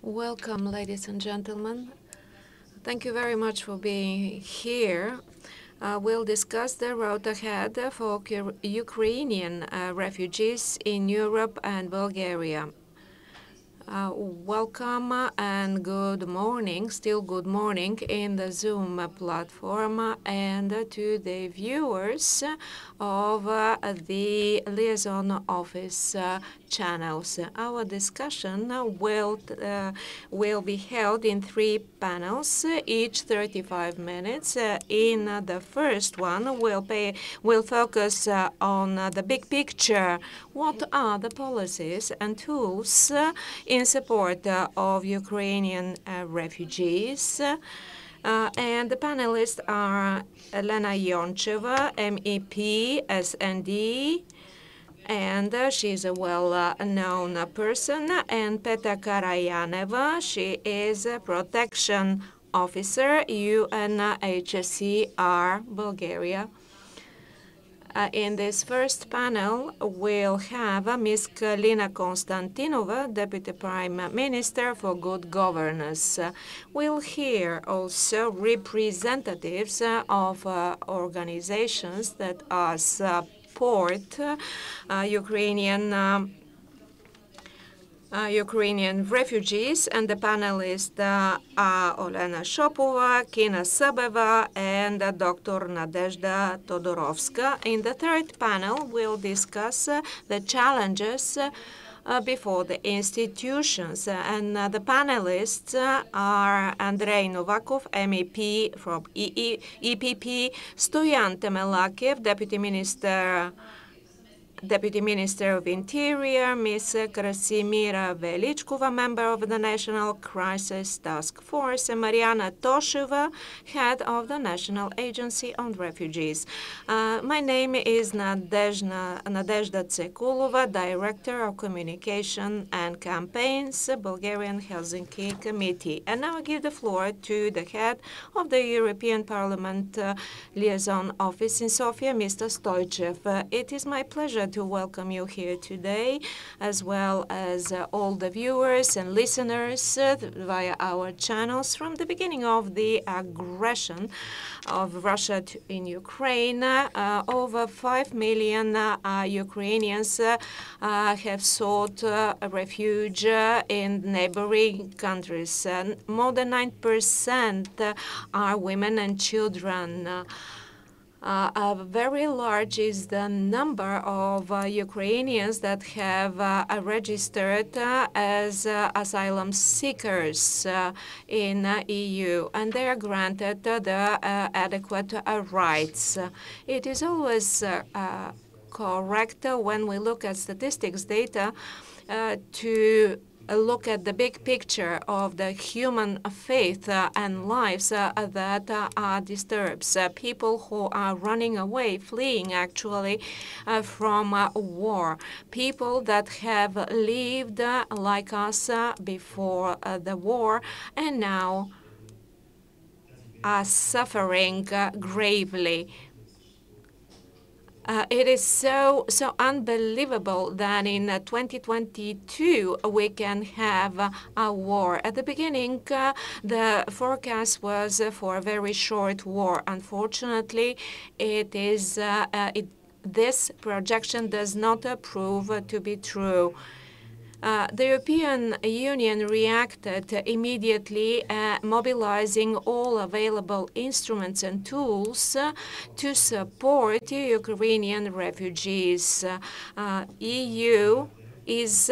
Welcome, ladies and gentlemen. Thank you very much for being here. We'll discuss the road ahead for Ukrainian refugees in Europe and Bulgaria. Welcome and good morning, still good morning in the Zoom platform and to the viewers of the liaison office channels. Our discussion will be held in 3 panels, each 35 minutes. In the first one, we'll focus on the big picture. What are the policies and tools in support of Ukrainian refugees? And the panelists are Elena Yoncheva, MEP, SND, and she's a well-known person, and Peta Karayaneva, she is a protection officer, UNHCR, Bulgaria. In this first panel, we'll have Ms. Kalina Konstantinova, Deputy Prime Minister for Good Governance. We'll hear also representatives of organizations that support Ukrainian refugees, and the panelists are Olena Shopova, Kina Sabeva, and Dr. Nadezhda Todorovska. In the third panel, we'll discuss the challenges before the institutions. And the panelists are Andrei Novakov, MEP from EPP, Stoyan Temelakev, Deputy Minister of Interior, Ms. Krasimira Velichkova, member of the National Crisis Task Force, and Mariana Tosheva, head of the National Agency on Refugees. My name is Nadezhda Tsekulova, Director of Communication and Campaigns, Bulgarian Helsinki Committee. And now I give the floor to the head of the European Parliament Liaison Office in Sofia, Mr. Stoichev. It is my pleasure to welcome you here today, as well as all the viewers and listeners via our channels. From the beginning of the aggression of Russia in Ukraine, over 5 million Ukrainians have sought refuge in neighboring countries. More than 9% are women and children. Very large is the number of Ukrainians that have registered as asylum seekers in EU, and they are granted the adequate rights. It is always correct when we look at statistics data to look at the big picture of the human faith and lives that are disturbed. People who are running away, fleeing actually from war. People that have lived like us before the war and now are suffering gravely. It is so unbelievable that in 2022 we can have a war. At the beginning, the forecast was for a very short war. Unfortunately, this projection does not prove to be true. The European Union reacted immediately, mobilizing all available instruments and tools to support Ukrainian refugees. EU is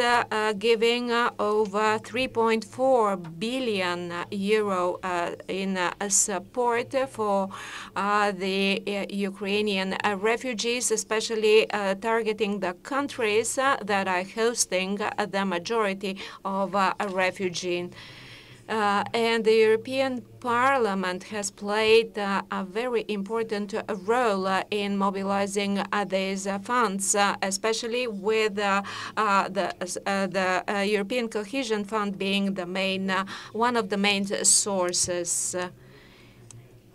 giving over 3.4 billion euro in support for the Ukrainian refugees, especially targeting the countries that are hosting the majority of refugees. And the European Parliament has played a very important role in mobilizing these funds, especially with the European Cohesion Fund being the one of the main sources.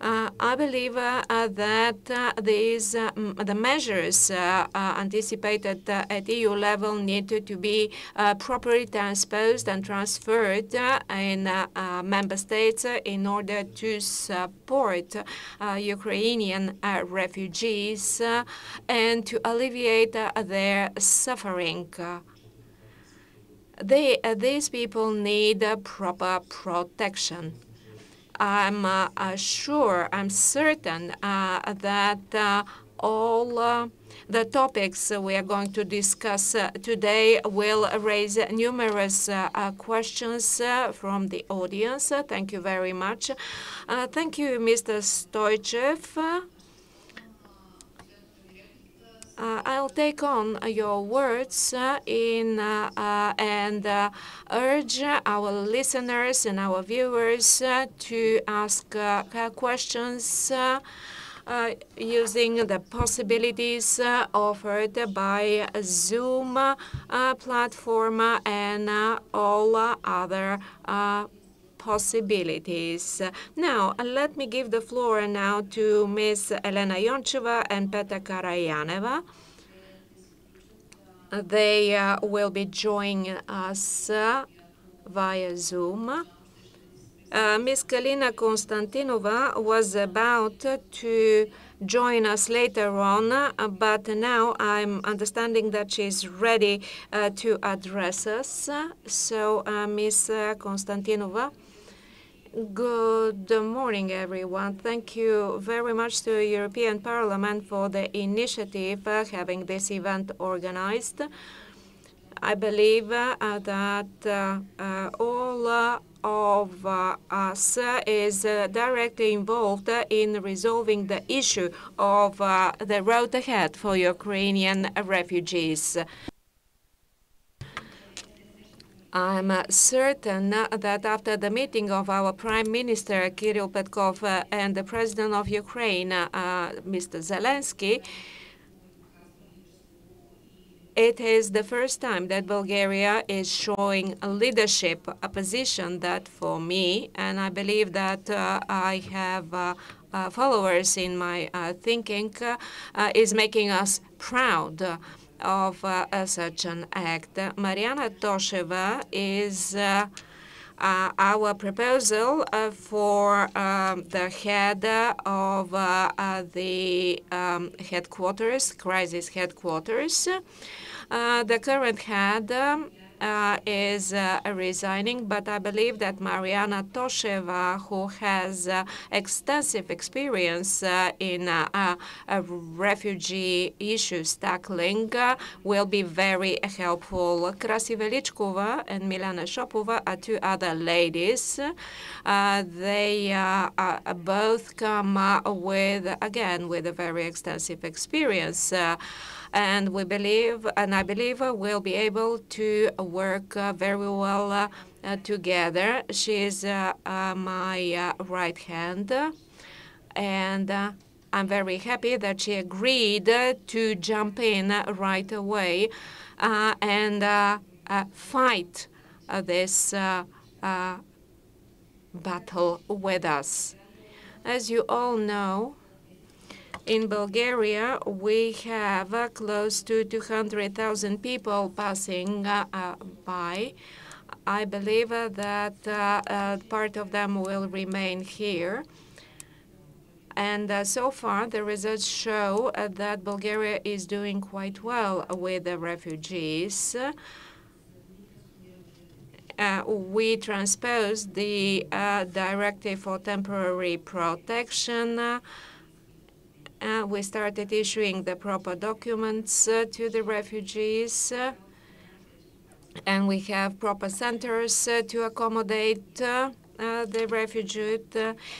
I believe that the measures anticipated at EU level need to be properly transposed and transferred in member states in order to support Ukrainian refugees and to alleviate their suffering. These people need proper protection. I'm certain that all the topics we are going to discuss today will raise numerous questions from the audience. Thank you very much. Thank you, Mr. Stoichev. I'll take on your words and urge our listeners and our viewers to ask questions using the possibilities offered by Zoom platform and all other possibilities. Now, let me give the floor now to Ms. Elena Yoncheva and Petra Karayaneva. They will be joining us via Zoom. Ms. Kalina Konstantinova was about to join us later on, but now I'm understanding that she's ready to address us. So, Ms. Konstantinova. Good morning, everyone. Thank you very much to the European Parliament for the initiative having this event organized. I believe that all of us is directly involved in resolving the issue of the road ahead for Ukrainian refugees. I'm certain that after the meeting of our Prime Minister, Kirill Petkov, and the President of Ukraine, Mr. Zelensky, it is the first time that Bulgaria is showing leadership, a position that for me, and I believe that I have followers in my thinking, is making us proud of such an act. Mariana Tosheva is our proposal for the head of the crisis headquarters. The current head is resigning, but I believe that Mariana Tosheva, who has extensive experience in refugee issues tackling, will be very helpful. Krasiva Lichkova and Milana Shopova are two other ladies. They both come with a very extensive experience. And we believe, and I believe, we'll be able to work very well together. She's my right hand, and I'm very happy that she agreed to jump in right away and fight this battle with us. As you all know, in Bulgaria, we have close to 200,000 people passing by. I believe that part of them will remain here. And so far, the results show that Bulgaria is doing quite well with the refugees. We transposed the Directive for Temporary Protection. We started issuing the proper documents to the refugees, and we have proper centers to accommodate the refugees.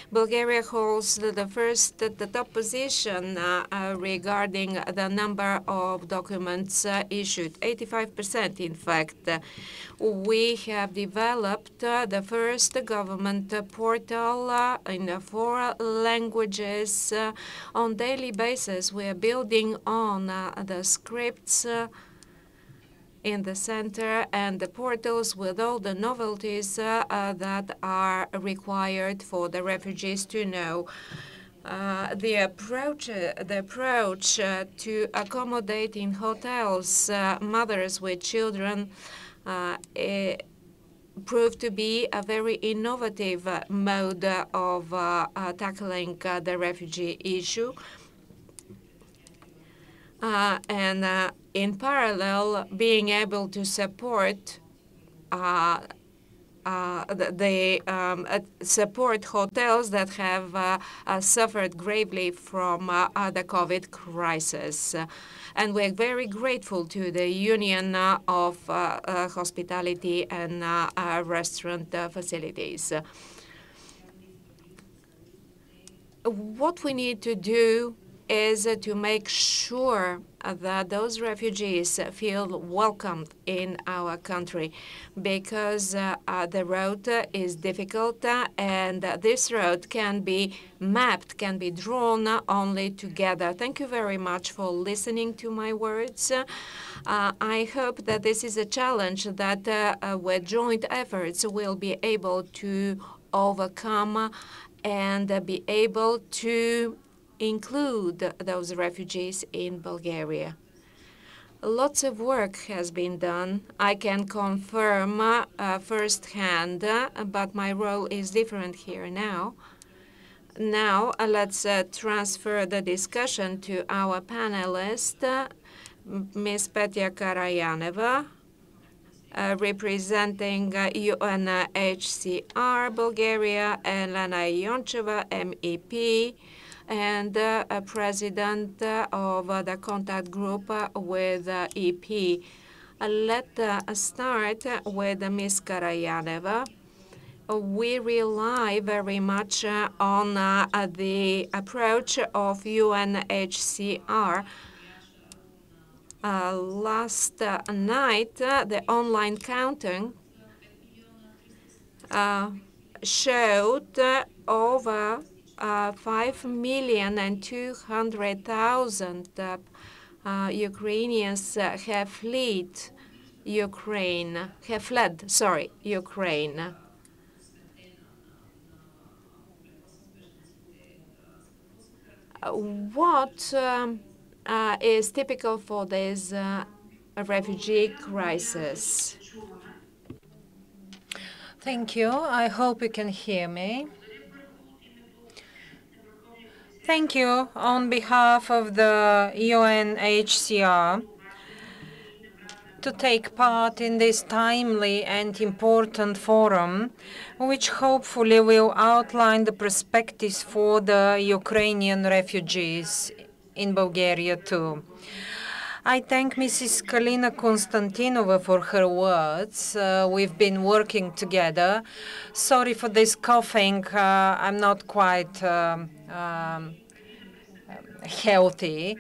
Bulgaria holds the top position regarding the number of documents issued, 85% in fact. We have developed the first government portal in 4 languages. On daily basis, we are building on the scripts in the center and the portals with all the novelties that are required for the refugees to know. The approach to accommodate in hotels mothers with children proved to be a very innovative mode of tackling the refugee issue. And in parallel, being able to support support hotels that have suffered gravely from the COVID crisis. And we're very grateful to the Union of Hospitality and Restaurant Facilities. What we need to do is to make sure that those refugees feel welcomed in our country, because the road is difficult and this road can be mapped, can be drawn only together. Thank you very much for listening to my words. I hope that this is a challenge that with joint efforts we'll be able to overcome and be able to include those refugees in Bulgaria. Lots of work has been done. I can confirm firsthand, but my role is different here now. Now, let's transfer the discussion to our panelist, Ms. Petya Karayanova, representing UNHCR Bulgaria, and Lena Yoncheva, MEP, and president of the contact group with EP. Let's start with Ms. Karayanova. We rely very much on the approach of UNHCR. Last night, the online counting showed over 5,200,000 Ukrainians have fled Ukraine. What is typical for this refugee crisis? Thank you. I hope you can hear me. Thank you on behalf of the UNHCR to take part in this timely and important forum, which hopefully will outline the perspectives for the Ukrainian refugees in Bulgaria too. I thank Mrs. Kalina Konstantinova for her words. We've been working together. Sorry for this coughing. I'm not quite healthy.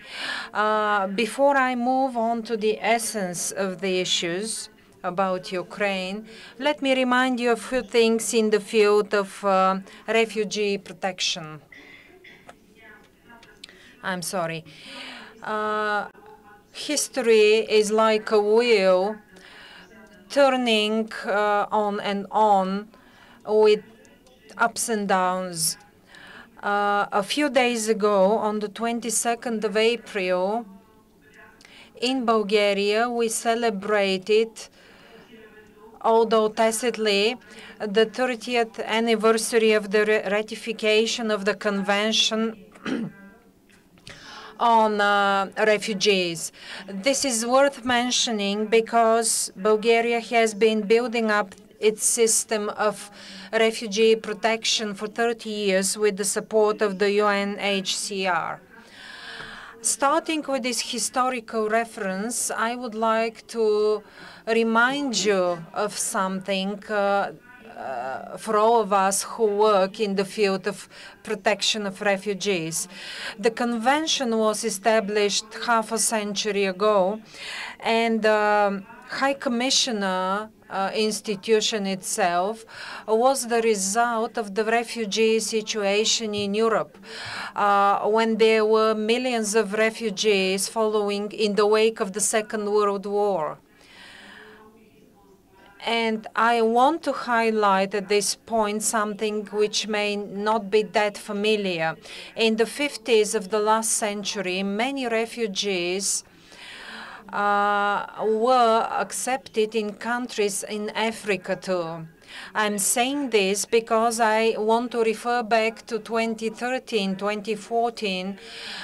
Before I move on to the essence of the issues about Ukraine, let me remind you of a few things in the field of refugee protection. I'm sorry. History is like a wheel turning on and on with ups and downs. A few days ago, on the 22nd of April, in Bulgaria, we celebrated, although tacitly, the 30th anniversary of the ratification of the Convention on refugees. This is worth mentioning because Bulgaria has been building up its system of refugee protection for 30 years with the support of the UNHCR. Starting with this historical reference, I would like to remind you of something for all of us who work in the field of protection of refugees. The convention was established half a century ago, and the High Commissioner institution itself was the result of the refugee situation in Europe, when there were millions of refugees following in the wake of the Second World War. And I want to highlight at this point something which may not be that familiar. In the 50s of the last century, many refugees were accepted in countries in Africa too. I'm saying this because I want to refer back to 2013, 2014,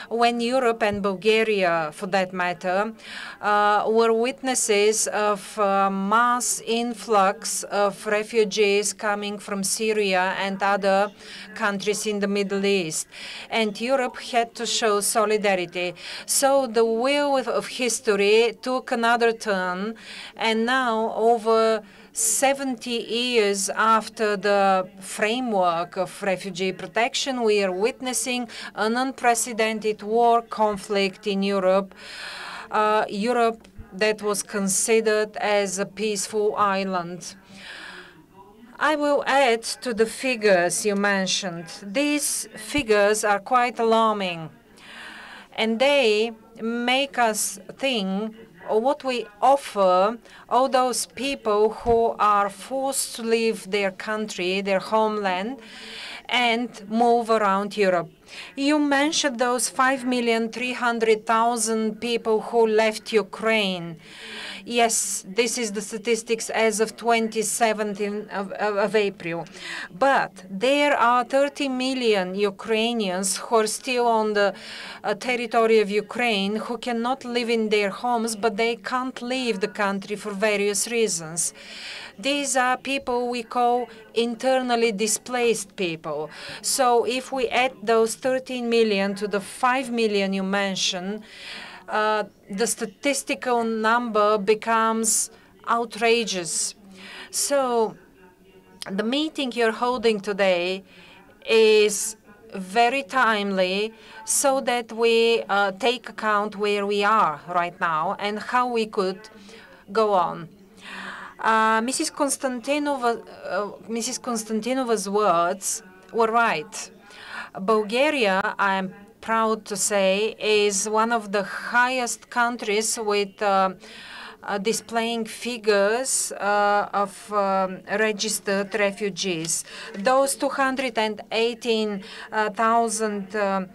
when Europe and Bulgaria, for that matter, were witnesses of mass influx of refugees coming from Syria and other countries in the Middle East. And Europe had to show solidarity. So the wheel of history took another turn, and now over 70 years after the framework of refugee protection, we are witnessing an unprecedented war conflict in Europe, Europe that was considered as a peaceful island. I will add to the figures you mentioned. These figures are quite alarming, and they make us think what we offer all those people who are forced to leave their country, their homeland, and move around Europe. You mentioned those 5,300,000 people who left Ukraine. Yes, this is the statistics as of 27th of April. But there are 30 million Ukrainians who are still on the territory of Ukraine who cannot live in their homes, but they can't leave the country for various reasons. These are people we call internally displaced people. So if we add those 13 million to the 5 million you mentioned, the statistical number becomes outrageous. So the meeting you're holding today is very timely so that we take account where we are right now and how we could go on. Mrs. Konstantinova's words were right. Bulgaria, I'm proud to say, is one of the highest countries with displaying figures of registered refugees. Those 218,000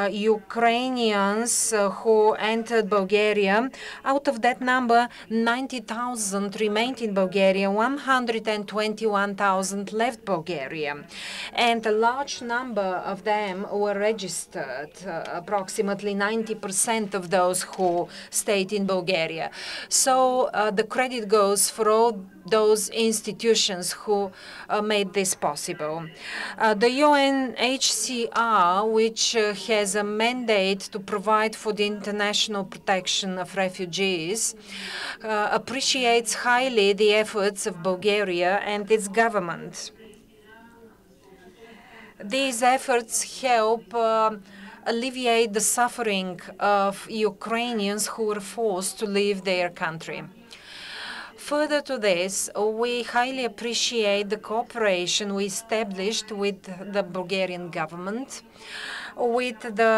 Ukrainians who entered Bulgaria, out of that number, 90,000 remained in Bulgaria, 121,000 left Bulgaria. And a large number of them were registered, approximately 90% of those who stayed in Bulgaria. So the credit goes for all those institutions who made this possible. The UNHCR, which has a mandate to provide for the international protection of refugees, appreciates highly the efforts of Bulgaria and its government. These efforts help alleviate the suffering of Ukrainians who were forced to leave their country. Further to this, we highly appreciate the cooperation we established with the Bulgarian government, with the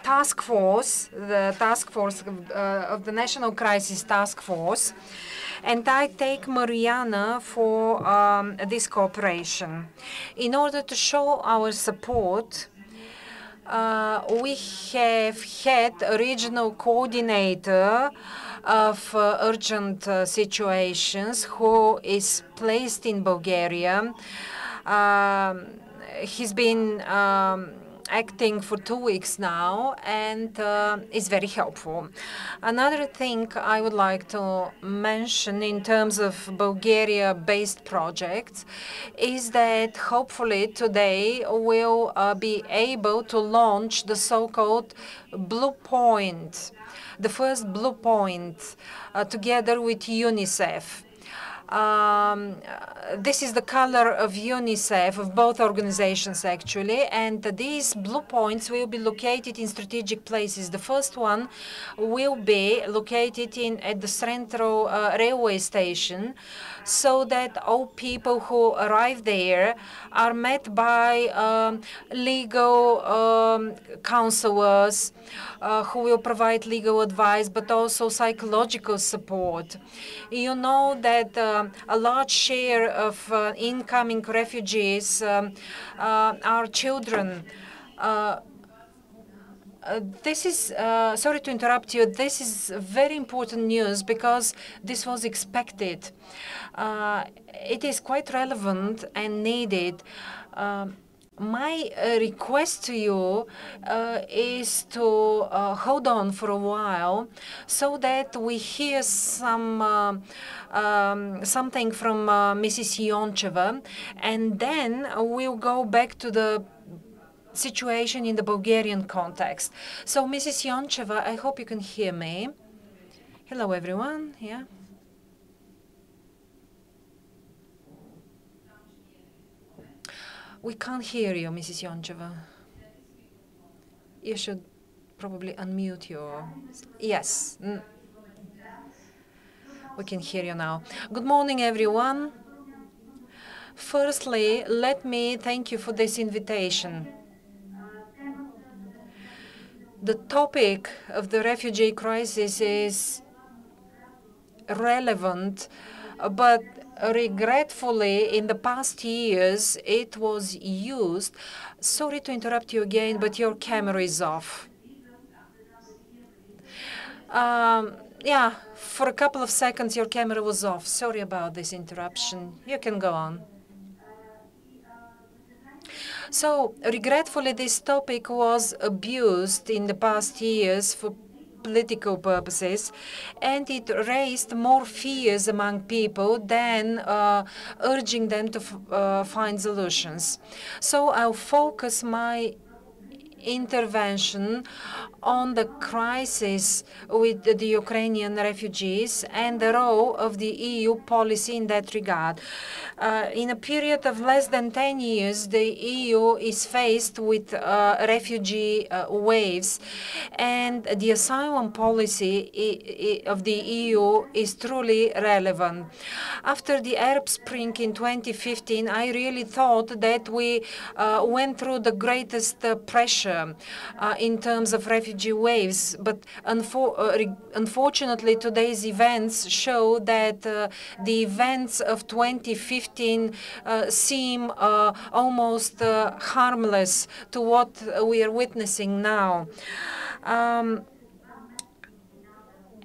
task force, of the National Crisis Task Force, and I take Mariana for this cooperation. In order to show our support, we have had a regional coordinator of urgent situations who is placed in Bulgaria. He's been acting for 2 weeks now and is very helpful. Another thing I would like to mention in terms of Bulgaria-based projects is that hopefully today we'll be able to launch the so-called Blue Point, the first Blue Point, together with UNICEF. This is the color of UNICEF, of both organizations actually, and these blue points will be located in strategic places. The first one will be located at the Central railway station, so that all people who arrive there are met by legal counselors who will provide legal advice, but also psychological support. You know that a large share of incoming refugees are children. This is, sorry to interrupt you, this is very important news because this was expected. It is quite relevant and needed. My request to you is to hold on for a while so that we hear something from Mrs. Yoncheva, and then we'll go back to the situation in the Bulgarian context. So, Mrs. Yoncheva, I hope you can hear me. Hello, everyone. Yeah. We can't hear you, Mrs. Yoncheva. You should probably unmute your... Yes. We can hear you now. Good morning, everyone. Firstly, let me thank you for this invitation. The topic of the refugee crisis is relevant, but regretfully, in the past years, it was used. Sorry to interrupt you again, but your camera is off. Yeah, for a couple of seconds, your camera was off. Sorry about this interruption. You can go on. So, regretfully, this topic was abused in the past years for political purposes, and it raised more fears among people than urging them to find solutions. So I'll focus my intervention on the crisis with the Ukrainian refugees and the role of the EU policy in that regard. In a period of less than 10 years, the EU is faced with refugee waves, and the asylum policy of the EU is truly relevant. After the Arab Spring in 2015, I really thought that we went through the greatest pressure in terms of refugee waves, but unfortunately today's events show that the events of 2015 seem almost harmless to what we are witnessing now.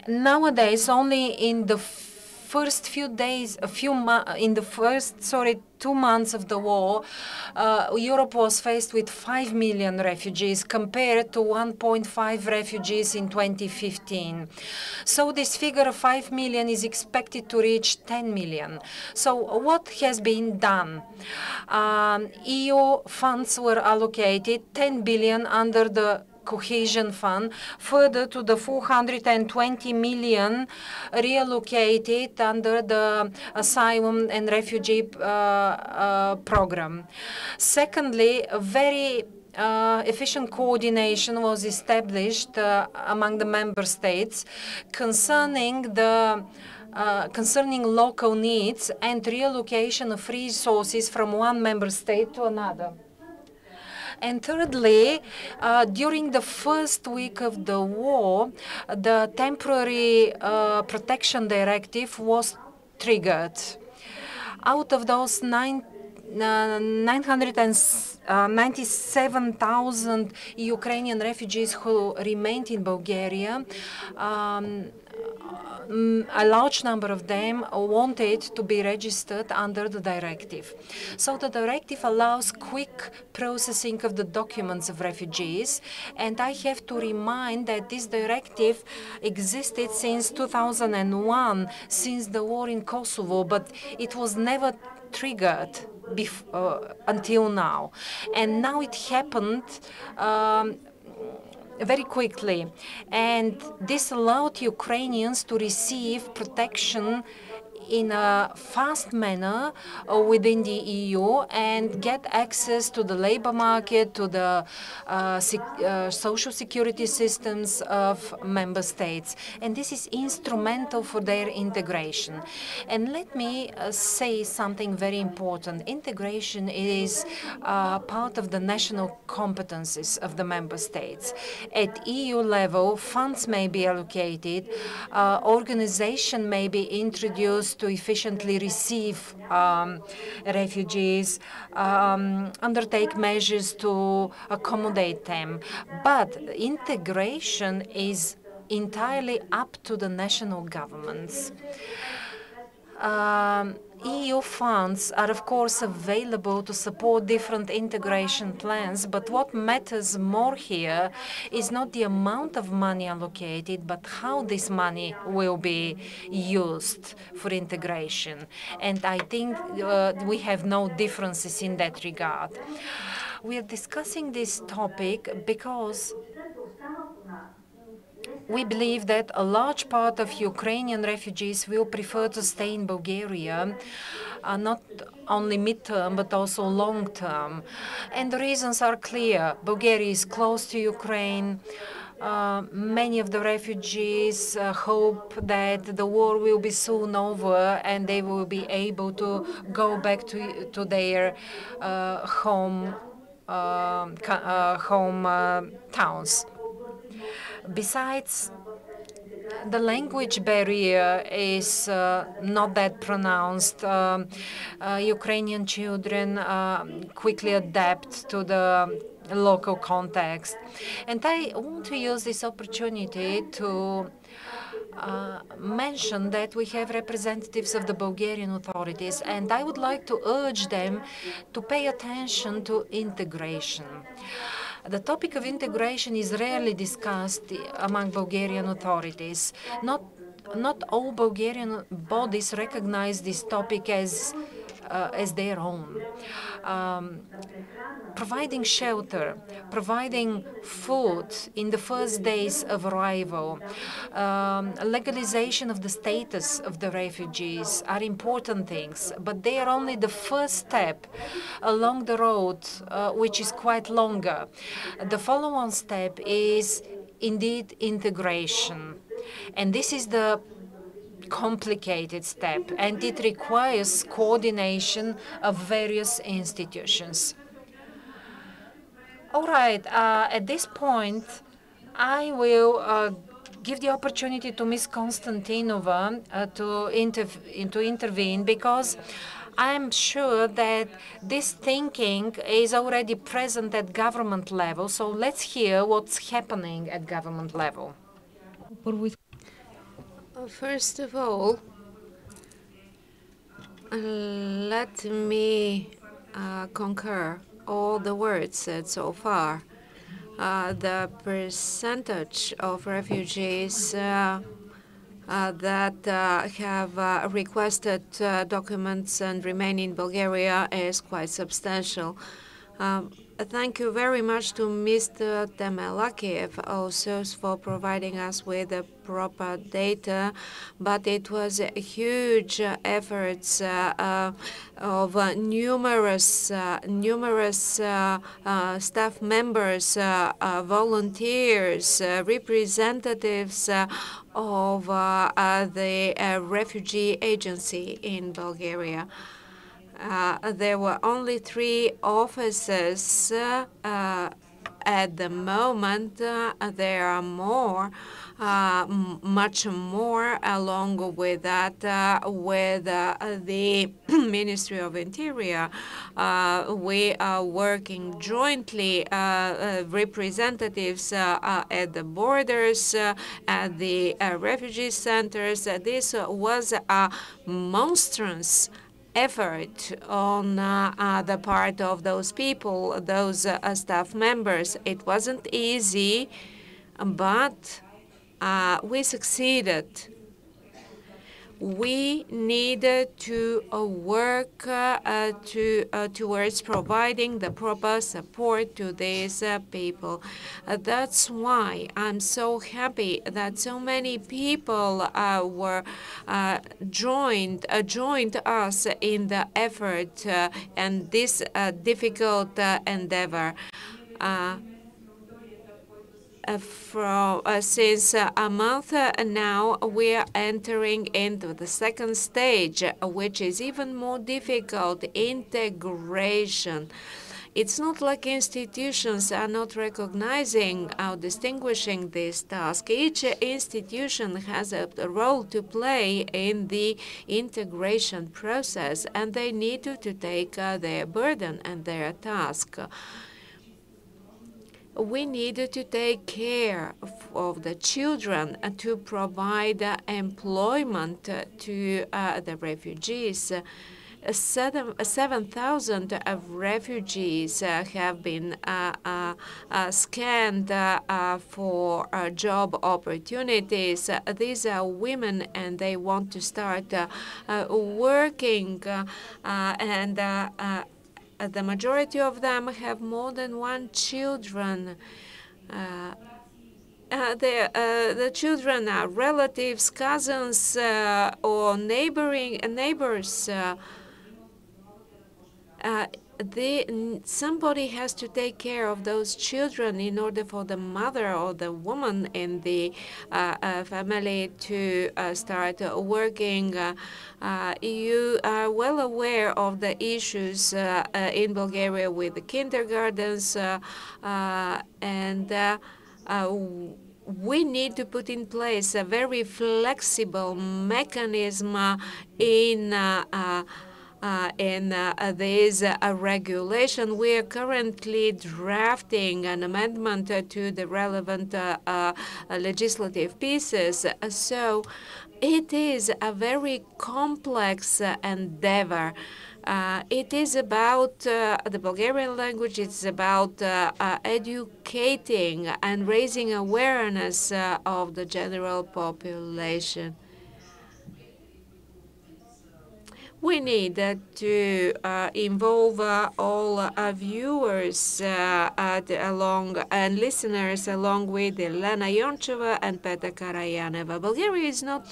Nowadays, only in the first few days, in the first, 2 months of the war, Europe was faced with 5 million refugees compared to 1.5 refugees in 2015. So this figure of 5 million is expected to reach 10 million. So what has been done? EU funds were allocated, 10 billion under the Cohesion Fund, further to the 420 million reallocated under the Asylum and Refugee Program. Secondly, a very efficient coordination was established among the member states concerning local needs and reallocation of resources from one member state to another. And thirdly, during the first week of the war, the temporary protection directive was triggered. Out of those 997,000 Ukrainian refugees who remained in Bulgaria, a large number of them wanted to be registered under the directive. So the directive allows quick processing of the documents of refugees, and I have to remind that this directive existed since 2001, since the war in Kosovo, but it was never triggered until now. And now it happened very quickly, and this allowed Ukrainians to receive protection in a fast manner within the EU and get access to the labor market, to the social security systems of member states. And this is instrumental for their integration. And let me say something very important. Integration is part of the national competencies of the member states. At EU level, funds may be allocated, organization may be introduced to efficiently receive refugees, undertake measures to accommodate them. But integration is entirely up to the national governments. EU funds are, of course, available to support different integration plans, but what matters more here is not the amount of money allocated, but how this money will be used for integration. And I think we have no differences in that regard. We are discussing this topic because we believe that a large part of Ukrainian refugees will prefer to stay in Bulgaria, not only mid-term, but also long-term. And the reasons are clear. Bulgaria is close to Ukraine. Many of the refugees hope that the war will be soon over and they will be able to go back to their home towns. Besides, the language barrier is not that pronounced. Ukrainian children quickly adapt to the local context. And I want to use this opportunity to mention that we have representatives of the Bulgarian authorities, and I would like to urge them to pay attention to integration. The topic of integration is rarely discussed among Bulgarian authorities. Not all Bulgarian bodies recognize this topic as their own. Providing shelter, providing food in the first days of arrival, legalization of the status of the refugees are important things, but they are only the first step along the road, which is quite longer. The follow-on step is indeed integration. And this is the complicated step, and it requires coordination of various institutions. All right, at this point, I will give the opportunity to Ms. Konstantinova to intervene, because I'm sure that this thinking is already present at government level. So let's hear what's happening at government level. First of all, let me concur all the words said so far. The percentage of refugees that have requested documents and remain in Bulgaria is quite substantial. Thank you very much to Mr. Temelakiev also for providing us with the proper data, but it was huge efforts of numerous staff members, volunteers, representatives of the refugee agency in Bulgaria. There were only 3 officers at the moment. There are more, much more along with that, with the Ministry of Interior. We are working jointly, representatives at the borders, at the refugee centers. This was a monstrous effort on the part of those people, those staff members. It wasn't easy, but we succeeded. We need to work towards providing the proper support to these people. That's why I'm so happy that so many people were joined us in the effort and this difficult endeavor. Since a month now, we are entering into the second stage, which is even more difficult, integration. It's not like institutions are not recognizing or distinguishing this task. Each institution has a role to play in the integration process, and they need to take their burden and their task. We need to take care of the children to provide employment to the refugees. 7,000 of refugees have been scanned for job opportunities. These are women, and they want to start working, and the majority of them have more than one children. The children are relatives, cousins, or neighbors. Somebody has to take care of those children in order for the mother or the woman in the family to start working. You are well aware of the issues in Bulgaria with the kindergartens, and we need to put in place a very flexible mechanism in this regulation. We are currently drafting an amendment to the relevant legislative pieces. So it is a very complex endeavor. It is about the Bulgarian language. It's about educating and raising awareness of the general population. We need to involve all viewers along and listeners, along with Elena Yoncheva and Petra Karayaneva. Bulgaria is not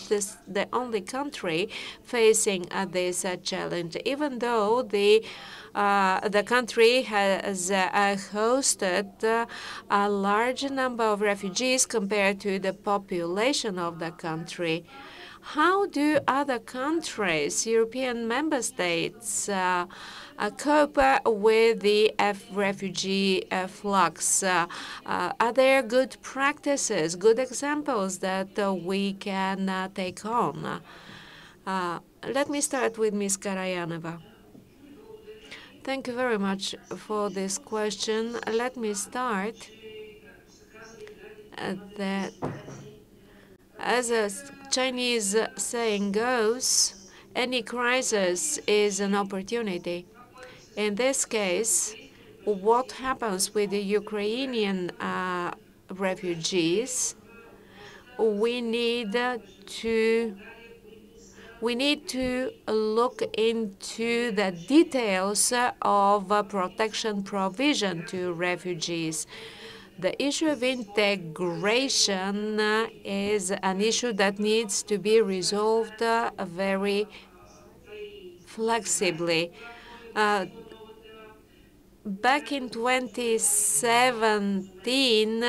the only country facing this challenge, even though the country has hosted a large number of refugees compared to the population of the country. How do other countries, European member states, cope with the refugee flux? Are there good practices, good examples that we can take on? Let me start with Ms. Karayanova. Thank you very much for this question. Let me start that as a Chinese saying goes, any crisis is an opportunity. In this case, what happens with the Ukrainian refugees, we need to look into the details of protection provision to refugees. The issue of integration is an issue that needs to be resolved very flexibly. Back in 2017,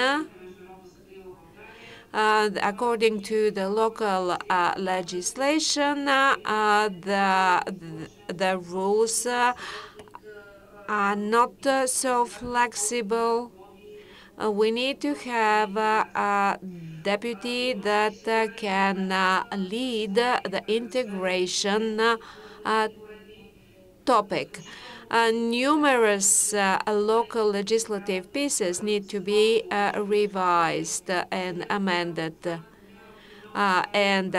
according to the local legislation, the rules are not so flexible. We need to have a deputy that can lead the integration topic. Numerous local legislative pieces need to be revised and amended. And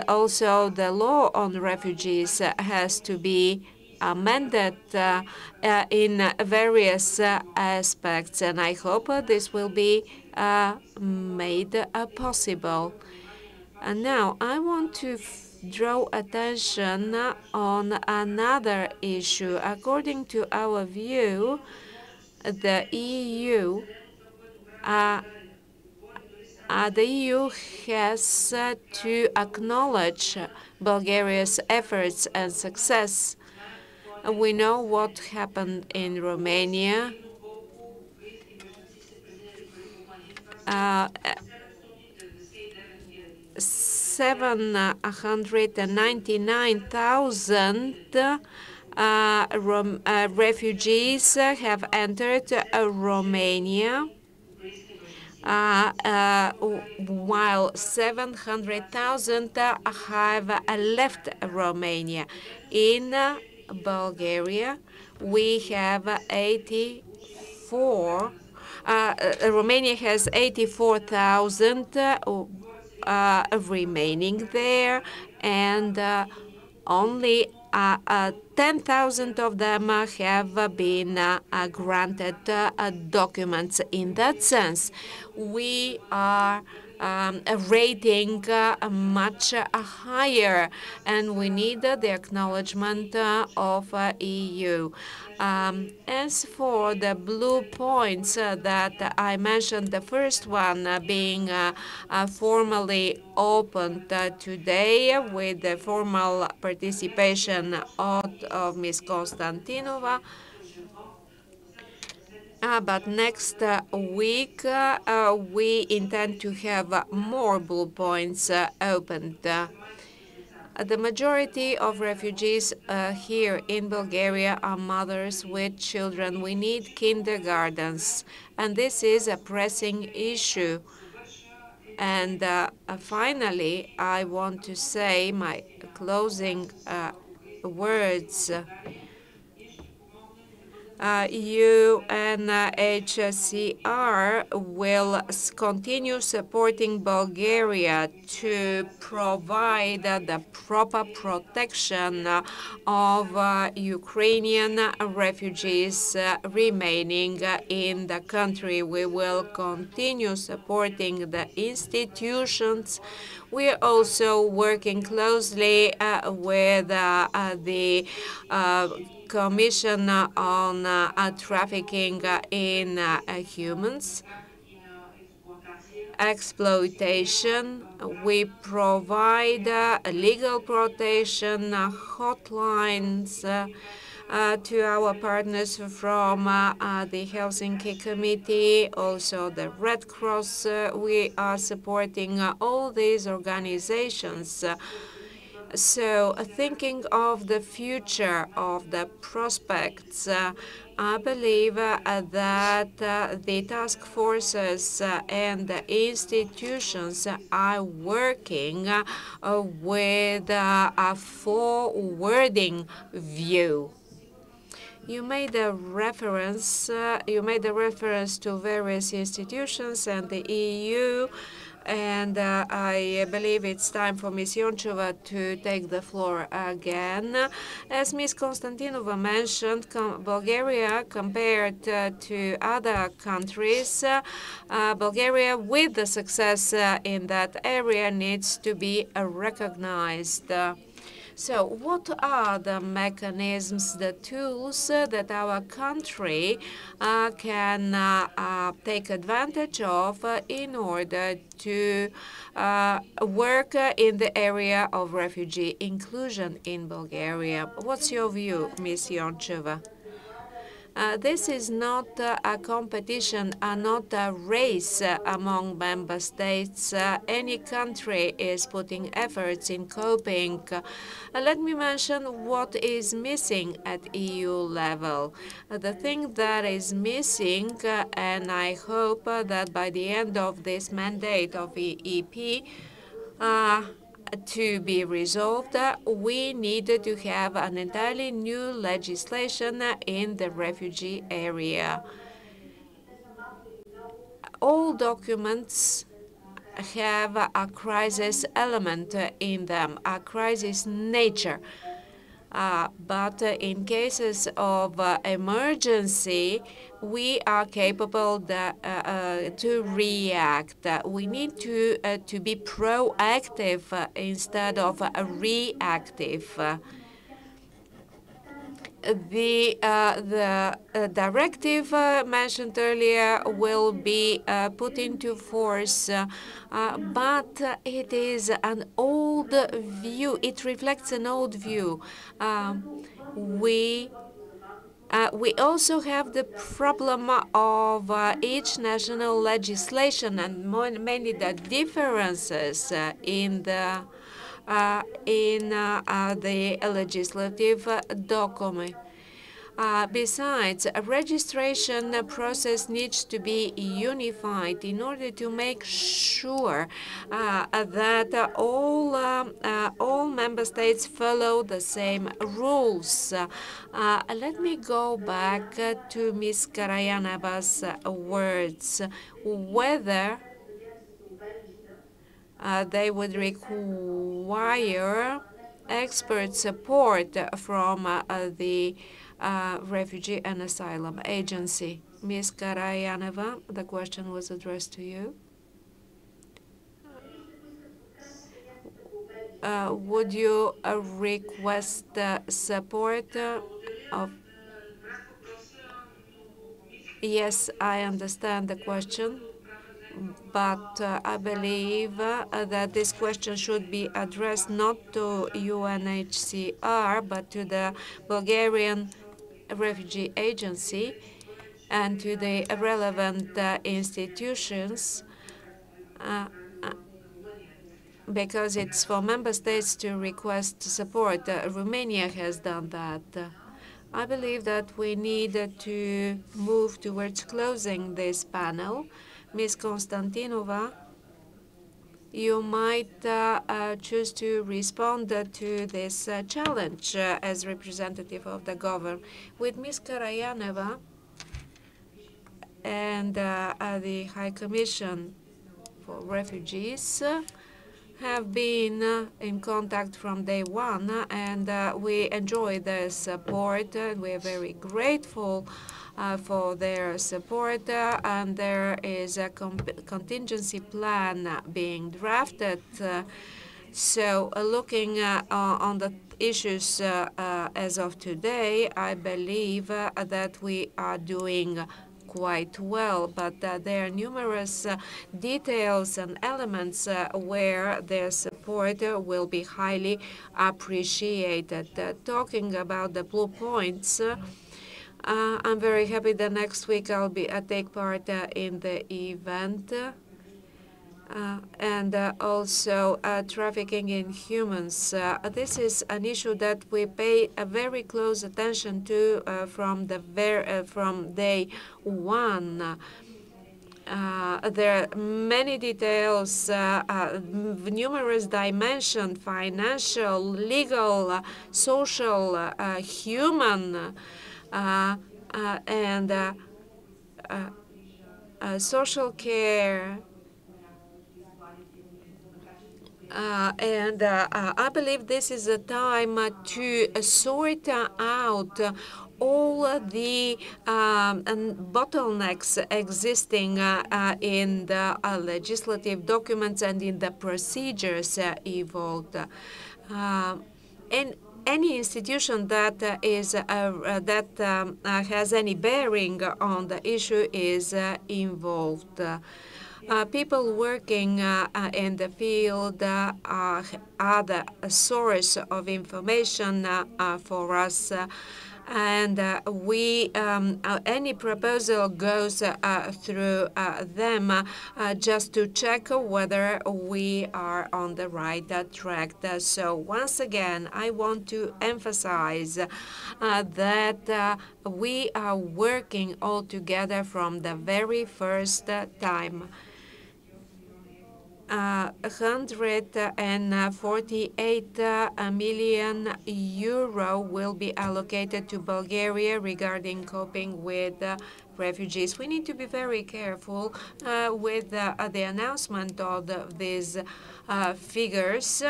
also the law on refugees has to be amended in various aspects, and I hope this will be made possible. And now I want to draw attention on another issue. According to our view, the EU has to acknowledge Bulgaria's efforts and success. We know what happened in Romania. 799,000 refugees have entered Romania, while 700,000 have left Romania. In Bulgaria, we have 84. Romania has 84,000 remaining there, and only 10,000 of them have been granted documents. In that sense, we are rating much higher, and we need the acknowledgement of EU. As for the blue points that I mentioned, the first one being formally opened today with the formal participation of Ms. Konstantinova. But next week, we intend to have more blue points opened. The majority of refugees here in Bulgaria are mothers with children. We need kindergartens, and this is a pressing issue. And finally, I want to say my closing words. UNHCR will continue supporting Bulgaria to provide the proper protection of Ukrainian refugees remaining in the country. We will continue supporting the institutions. We are also working closely with the Commission on Trafficking in Humans, exploitation. We provide legal protection hotlines to our partners from the Helsinki Committee, also the Red Cross. We are supporting all these organizations. So thinking of the future, of the prospects, I believe that the task forces and the institutions are working with a forwarding view. You made a reference to various institutions and the EU, and I believe it's time for Ms. Yoncheva to take the floor again. As Ms. Konstantinova mentioned, Bulgaria, compared to other countries, Bulgaria, with the success in that area, needs to be recognized. So what are the mechanisms, the tools that our country can take advantage of in order to work in the area of refugee inclusion in Bulgaria? What's your view, Ms. Yoncheva? This is not a competition, not a race among member states. Any country is putting efforts in coping. Let me mention what is missing at EU level. The thing that is missing, and I hope that by the end of this mandate of EEP, to be resolved, we needed to have an entirely new legislation in the refugee area. All documents have a crisis element in them, a crisis nature. But in cases of emergency, we are capable to react. We need to be proactive instead of reactive. The directive mentioned earlier will be put into force, but it is an old view. It reflects an old view. We also have the problem of each national legislation and mainly the differences in the legislative document. Besides, a registration process needs to be unified in order to make sure that all member states follow the same rules. Let me go back to Ms. Karayaneva's words. Whether they would require expert support from the Refugee and Asylum Agency. Ms. Karayaneva, the question was addressed to you. Would you request support of... Yes, I understand the question, but I believe that this question should be addressed not to UNHCR, but to the Bulgarian Refugee Agency and to the relevant institutions, because it's for member states to request support. Romania has done that. I believe that we need to move towards closing this panel. Ms. Konstantinova, you might choose to respond to this challenge as representative of the government. With Ms. Karayaneva and the High Commission for Refugees have been in contact from day one, and we enjoy their support. We are very grateful for their support, and there is a contingency plan being drafted. So looking on the issues as of today, I believe that we are doing quite well, but there are numerous details and elements where their support will be highly appreciated. Talking about the blue points, I'm very happy that next week I'll take part in the event. And also trafficking in humans. This is an issue that we pay a very close attention to from day one. There are many details, numerous dimensions: financial, legal, social, human, and social care. I believe this is a time to sort out all the bottlenecks existing in the legislative documents and in the procedures involved. And any institution that has any bearing on the issue is involved. People working in the field are the source of information for us, and any proposal goes through them just to check whether we are on the right track. So once again, I want to emphasize that we are working all together from the very first time. 148 million euro will be allocated to Bulgaria regarding coping with refugees. We need to be very careful with the announcement of these figures.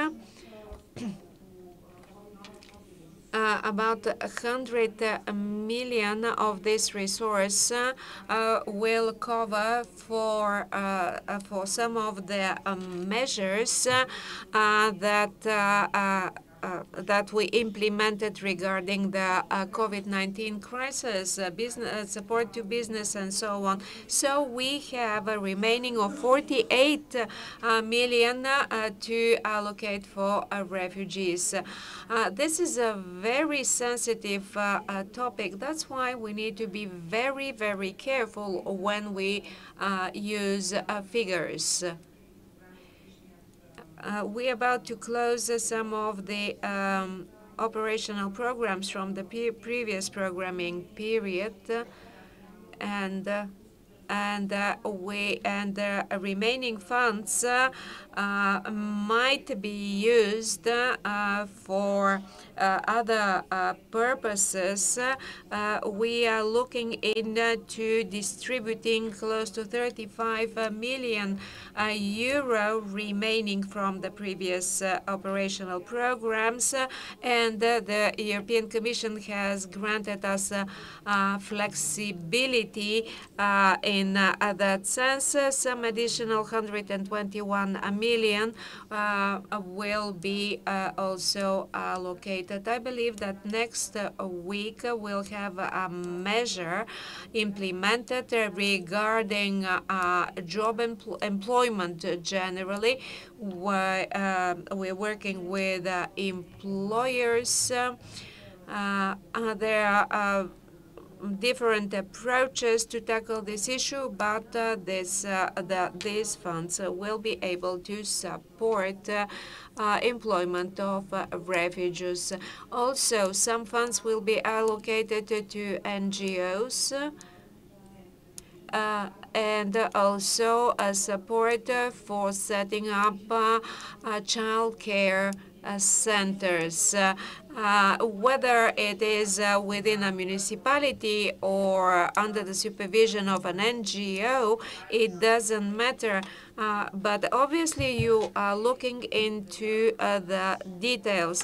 about 100 million of this resource will cover for some of the measures that we implemented regarding the COVID-19 crisis, business support to business, and so on. So we have a remaining of 48 million to allocate for refugees. This is a very sensitive topic. That's why we need to be very, very careful when we use figures. We're about to close some of the operational programs from the previous programming period, and the remaining funds might be used for other purposes. We are looking into distributing close to 35 million euro remaining from the previous operational programs, and the European Commission has granted us flexibility in that sense. Some additional 121 million will be also allocated. I believe that next week we'll have a measure implemented regarding job employment generally. We're working with employers. There are different approaches to tackle this issue, but these funds will be able to support employment of refugees. Also, some funds will be allocated to NGOs, and also support for setting up child care centers. Whether it is within a municipality or under the supervision of an NGO, it doesn't matter. But obviously, you are looking into the details.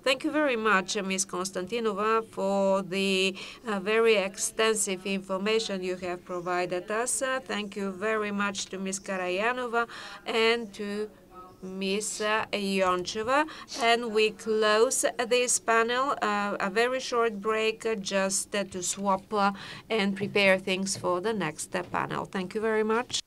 Thank you very much, Ms. Konstantinova, for the very extensive information you have provided us. Thank you very much to Ms. Karayanova and to Ms. Yoncheva. And we close this panel, a very short break just to swap and prepare things for the next panel. Thank you very much.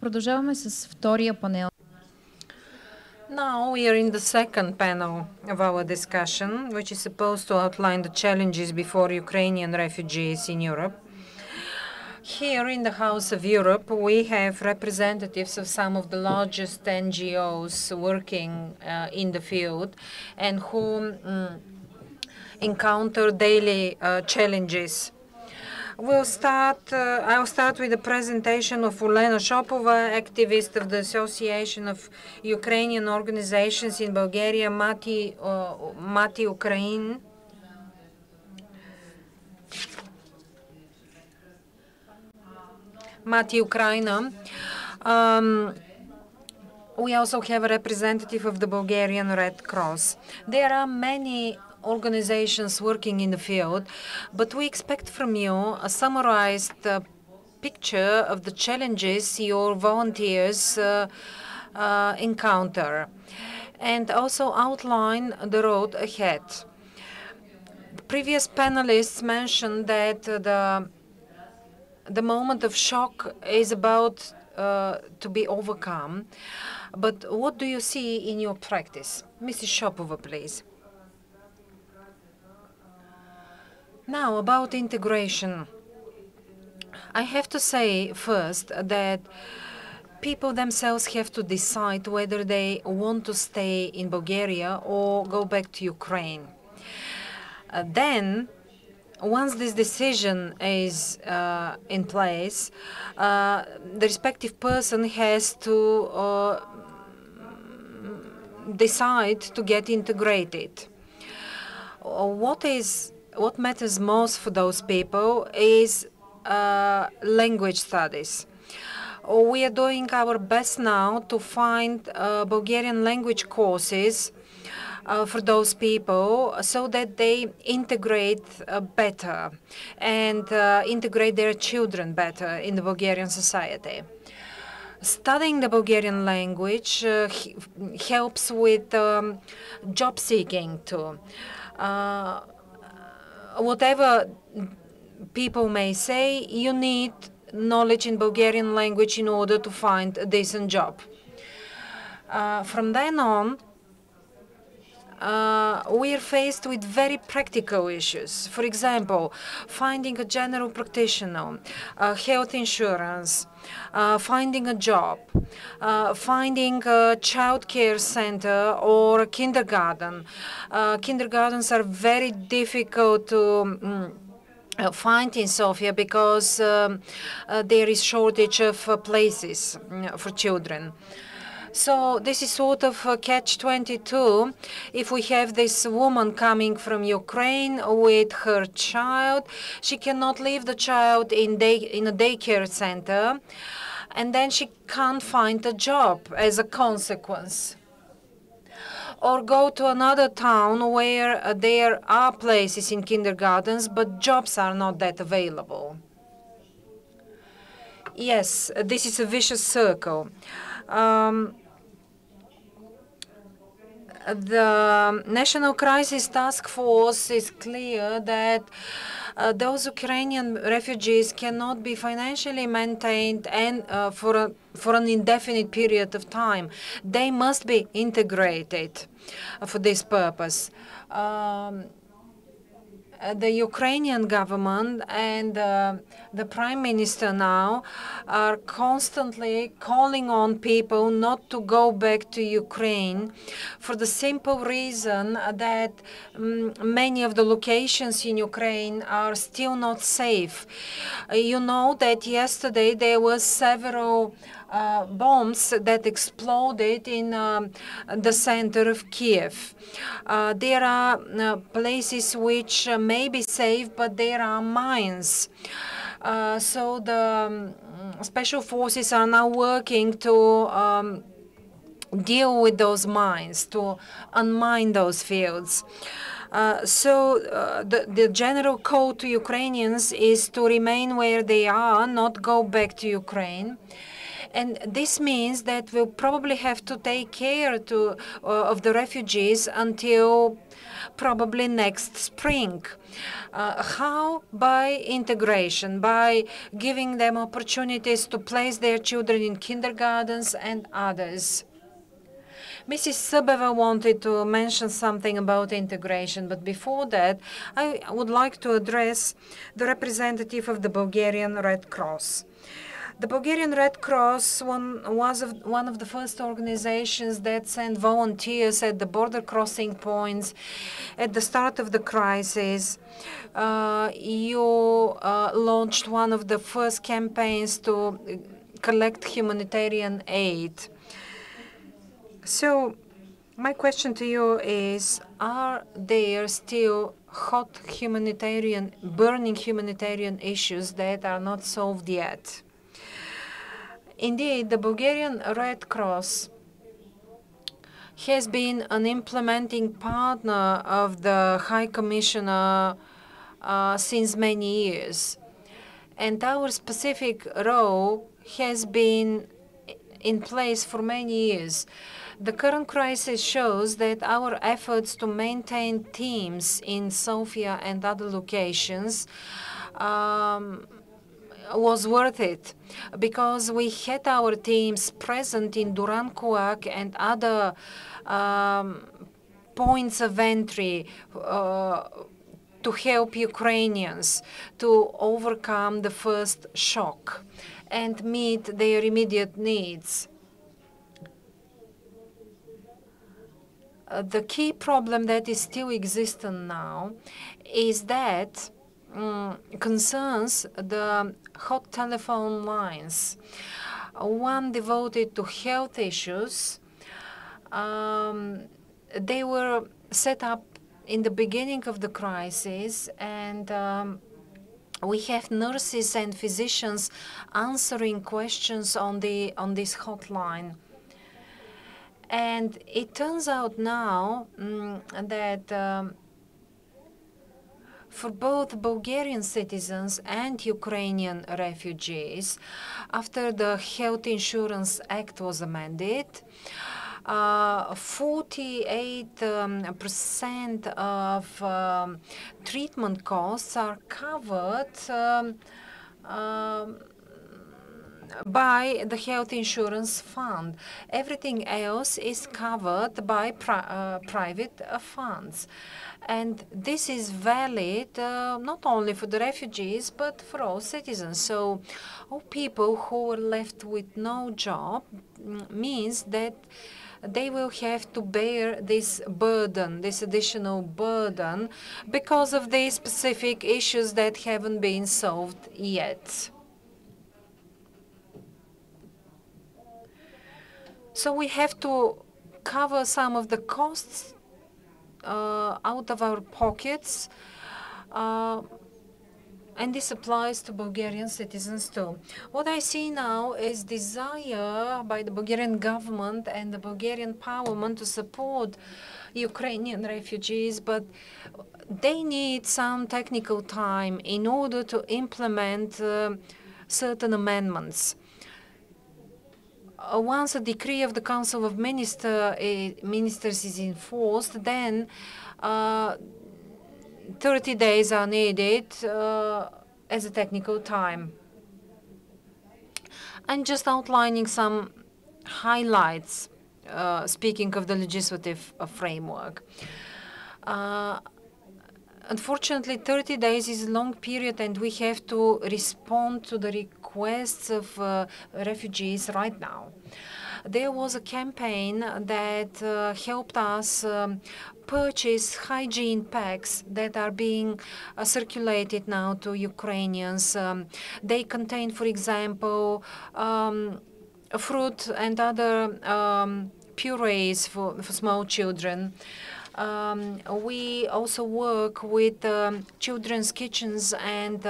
продължаваме с втория панел. Now we are in the second panel of our discussion, which is supposed to outline the challenges before Ukrainian refugees in Europe. Here in the House of Europe, we have representatives of some of the largest NGOs working in the field and who encounter daily challenges. I'll start with the presentation of Olena Shopova, activist of the Association of Ukrainian Organizations in Bulgaria, Mati Ukraine. Mati Ukraina. We also have a representative of the Bulgarian Red Cross. There are many organizations working in the field, but we expect from you a summarized picture of the challenges your volunteers encounter, and also outline the road ahead. Previous panelists mentioned that the moment of shock is about to be overcome, but what do you see in your practice? Mrs. Shopova, please. Now, about integration. I have to say first that people themselves have to decide whether they want to stay in Bulgaria or go back to Ukraine. Then, once this decision is in place, the respective person has to decide to get integrated. What matters most for those people is language studies. We are doing our best now to find Bulgarian language courses for those people so that they integrate better and integrate their children better in the Bulgarian society. Studying the Bulgarian language helps with job seeking too. Whatever people may say, you need knowledge in Bulgarian language in order to find a decent job. From then on, we are faced with very practical issues. For example, finding a general practitioner, health insurance, finding a job, finding a child care center or a kindergarten. Kindergartens are very difficult to find in Sofia because there is shortage of places for children. So this is sort of a catch-22. If we have this woman coming from Ukraine with her child, she cannot leave the child in a daycare center, and then she can't find a job as a consequence. Or go to another town where there are places in kindergartens, but jobs are not that available. Yes, this is a vicious circle. The National Crisis Task Force is clear that those Ukrainian refugees cannot be financially maintained and for an indefinite period of time. They must be integrated for this purpose. The Ukrainian government and the Prime Minister now are constantly calling on people not to go back to Ukraine for the simple reason that many of the locations in Ukraine are still not safe. You know that yesterday there were several bombs that exploded in the center of Kiev. There are places which may be safe, but there are mines. So the special forces are now working to deal with those mines, to unmine those fields. The general call to Ukrainians is to remain where they are, not go back to Ukraine. And this means that we'll probably have to take care of the refugees until probably next spring. How? By integration, by giving them opportunities to place their children in kindergartens and others. Mrs. Sabeva wanted to mention something about integration, but before that, I would like to address the representative of the Bulgarian Red Cross. The Bulgarian Red Cross was one of the first organizations that sent volunteers at the border crossing points at the start of the crisis. You launched one of the first campaigns to collect humanitarian aid. So my question to you is, are there still hot humanitarian, burning humanitarian issues that are not solved yet? Indeed, the Bulgarian Red Cross has been an implementing partner of the High Commissioner since many years. And our specific role has been in place for many years. The current crisis shows that our efforts to maintain teams in Sofia and other locations was worth it, because we had our teams present in Duran Kulak and other points of entry to help Ukrainians to overcome the first shock and meet their immediate needs. The key problem that is still existent now is that concerns the hot telephone lines, one devoted to health issues. They were set up in the beginning of the crisis, and we have nurses and physicians answering questions on this hotline. And it turns out now that for both Bulgarian citizens and Ukrainian refugees, after the Health Insurance Act was amended, 48% of treatment costs are covered by the health insurance fund. Everything else is covered by private funds. And this is valid not only for the refugees, but for all citizens. So all people who are left with no job means that they will have to bear this burden, this additional burden, because of these specific issues that haven't been solved yet. So we have to cover some of the costs out of our pockets, and this applies to Bulgarian citizens too. What I see now is desire by the Bulgarian government and the Bulgarian parliament to support Ukrainian refugees, but they need some technical time in order to implement certain amendments. Once a decree of the Council of Ministers is enforced, then 30 days are needed as a technical time. I'm just outlining some highlights, speaking of the legislative framework. Unfortunately, 30 days is a long period, and we have to respond to the requests of refugees right now. There was a campaign that helped us purchase hygiene packs that are being circulated now to Ukrainians. They contain, for example, fruit and other purees for small children. We also work with children's kitchens and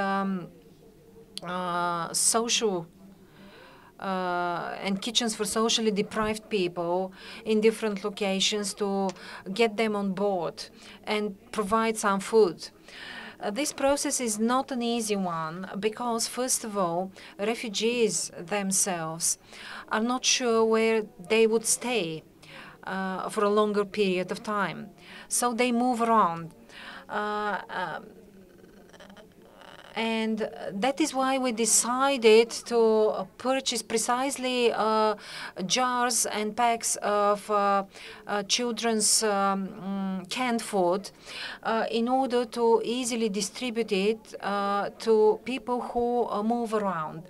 social and kitchens for socially deprived people in different locations to get them on board and provide some food. This process is not an easy one because, first of all, refugees themselves are not sure where they would stay for a longer period of time. so they move around. And that is why we decided to purchase precisely jars and packs of children's canned food in order to easily distribute it to people who move around.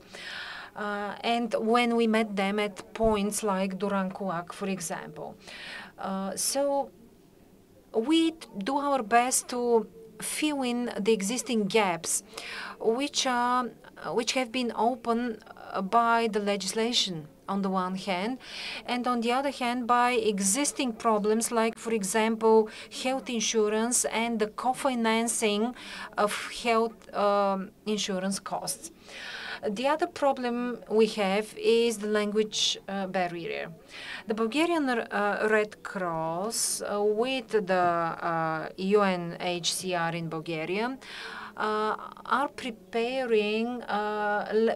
And when we met them at points like Durankuak, for example. So we do our best to fill in the existing gaps which have been opened by the legislation on the one hand, and on the other hand by existing problems like, for example, health insurance and the co-financing of health insurance costs. The other problem we have is the language barrier. The Bulgarian Red Cross with the UNHCR in Bulgaria are preparing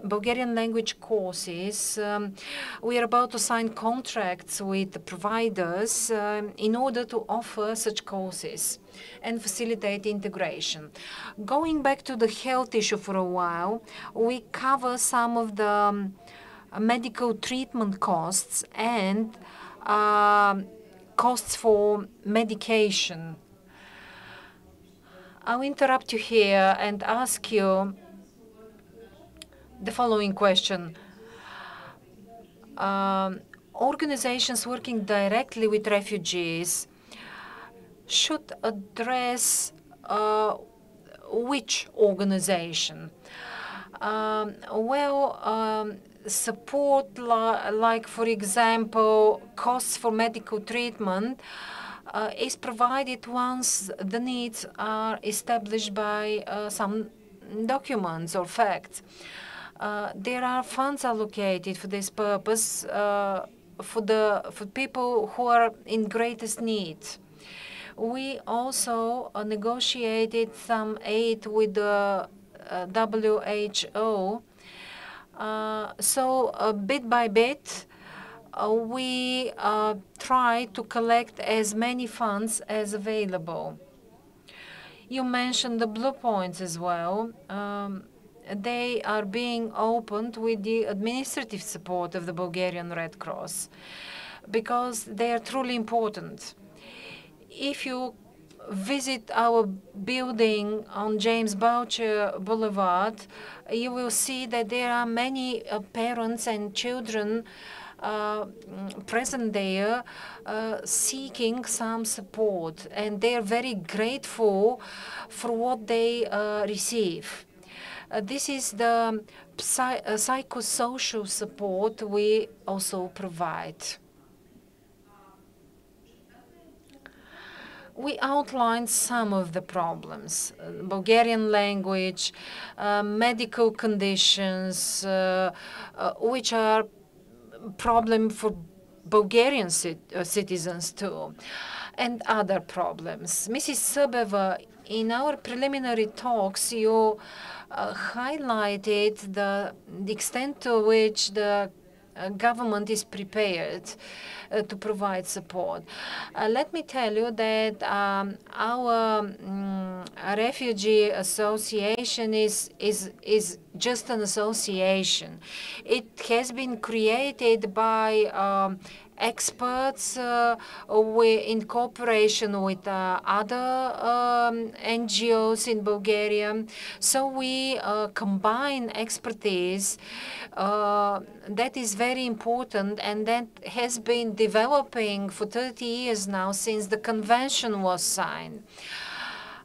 Bulgarian language courses. We are about to sign contracts with the providers in order to offer such courses and facilitate integration. Going back to the health issue for a while, we cover some of the medical treatment costs and costs for medication. I'll interrupt you here and ask you the following question. Organizations working directly with refugees should address which organization? Support like, for example, costs for medical treatment is provided once the needs are established by some documents or facts. There are funds allocated for this purpose for people who are in greatest need. We also negotiated some aid with the WHO. So bit by bit, we try to collect as many funds as available. You mentioned the blue points as well. They are being opened with the administrative support of the Bulgarian Red Cross because they are truly important. If you visit our building on James Boucher Boulevard, you will see that there are many parents and children present there seeking some support, and they are very grateful for what they receive. This is the psychosocial support we also provide. We outlined some of the problems: Bulgarian language, medical conditions, which are problem for Bulgarian citizens too, and other problems. Mrs. Subeva, in our preliminary talks, you highlighted the extent to which the government is prepared to provide support. Let me tell you that our refugee association is just an association. It has been created by experts in cooperation with other NGOs in Bulgaria. So we combine expertise that is very important, and that has been developing for 30 years now since the convention was signed.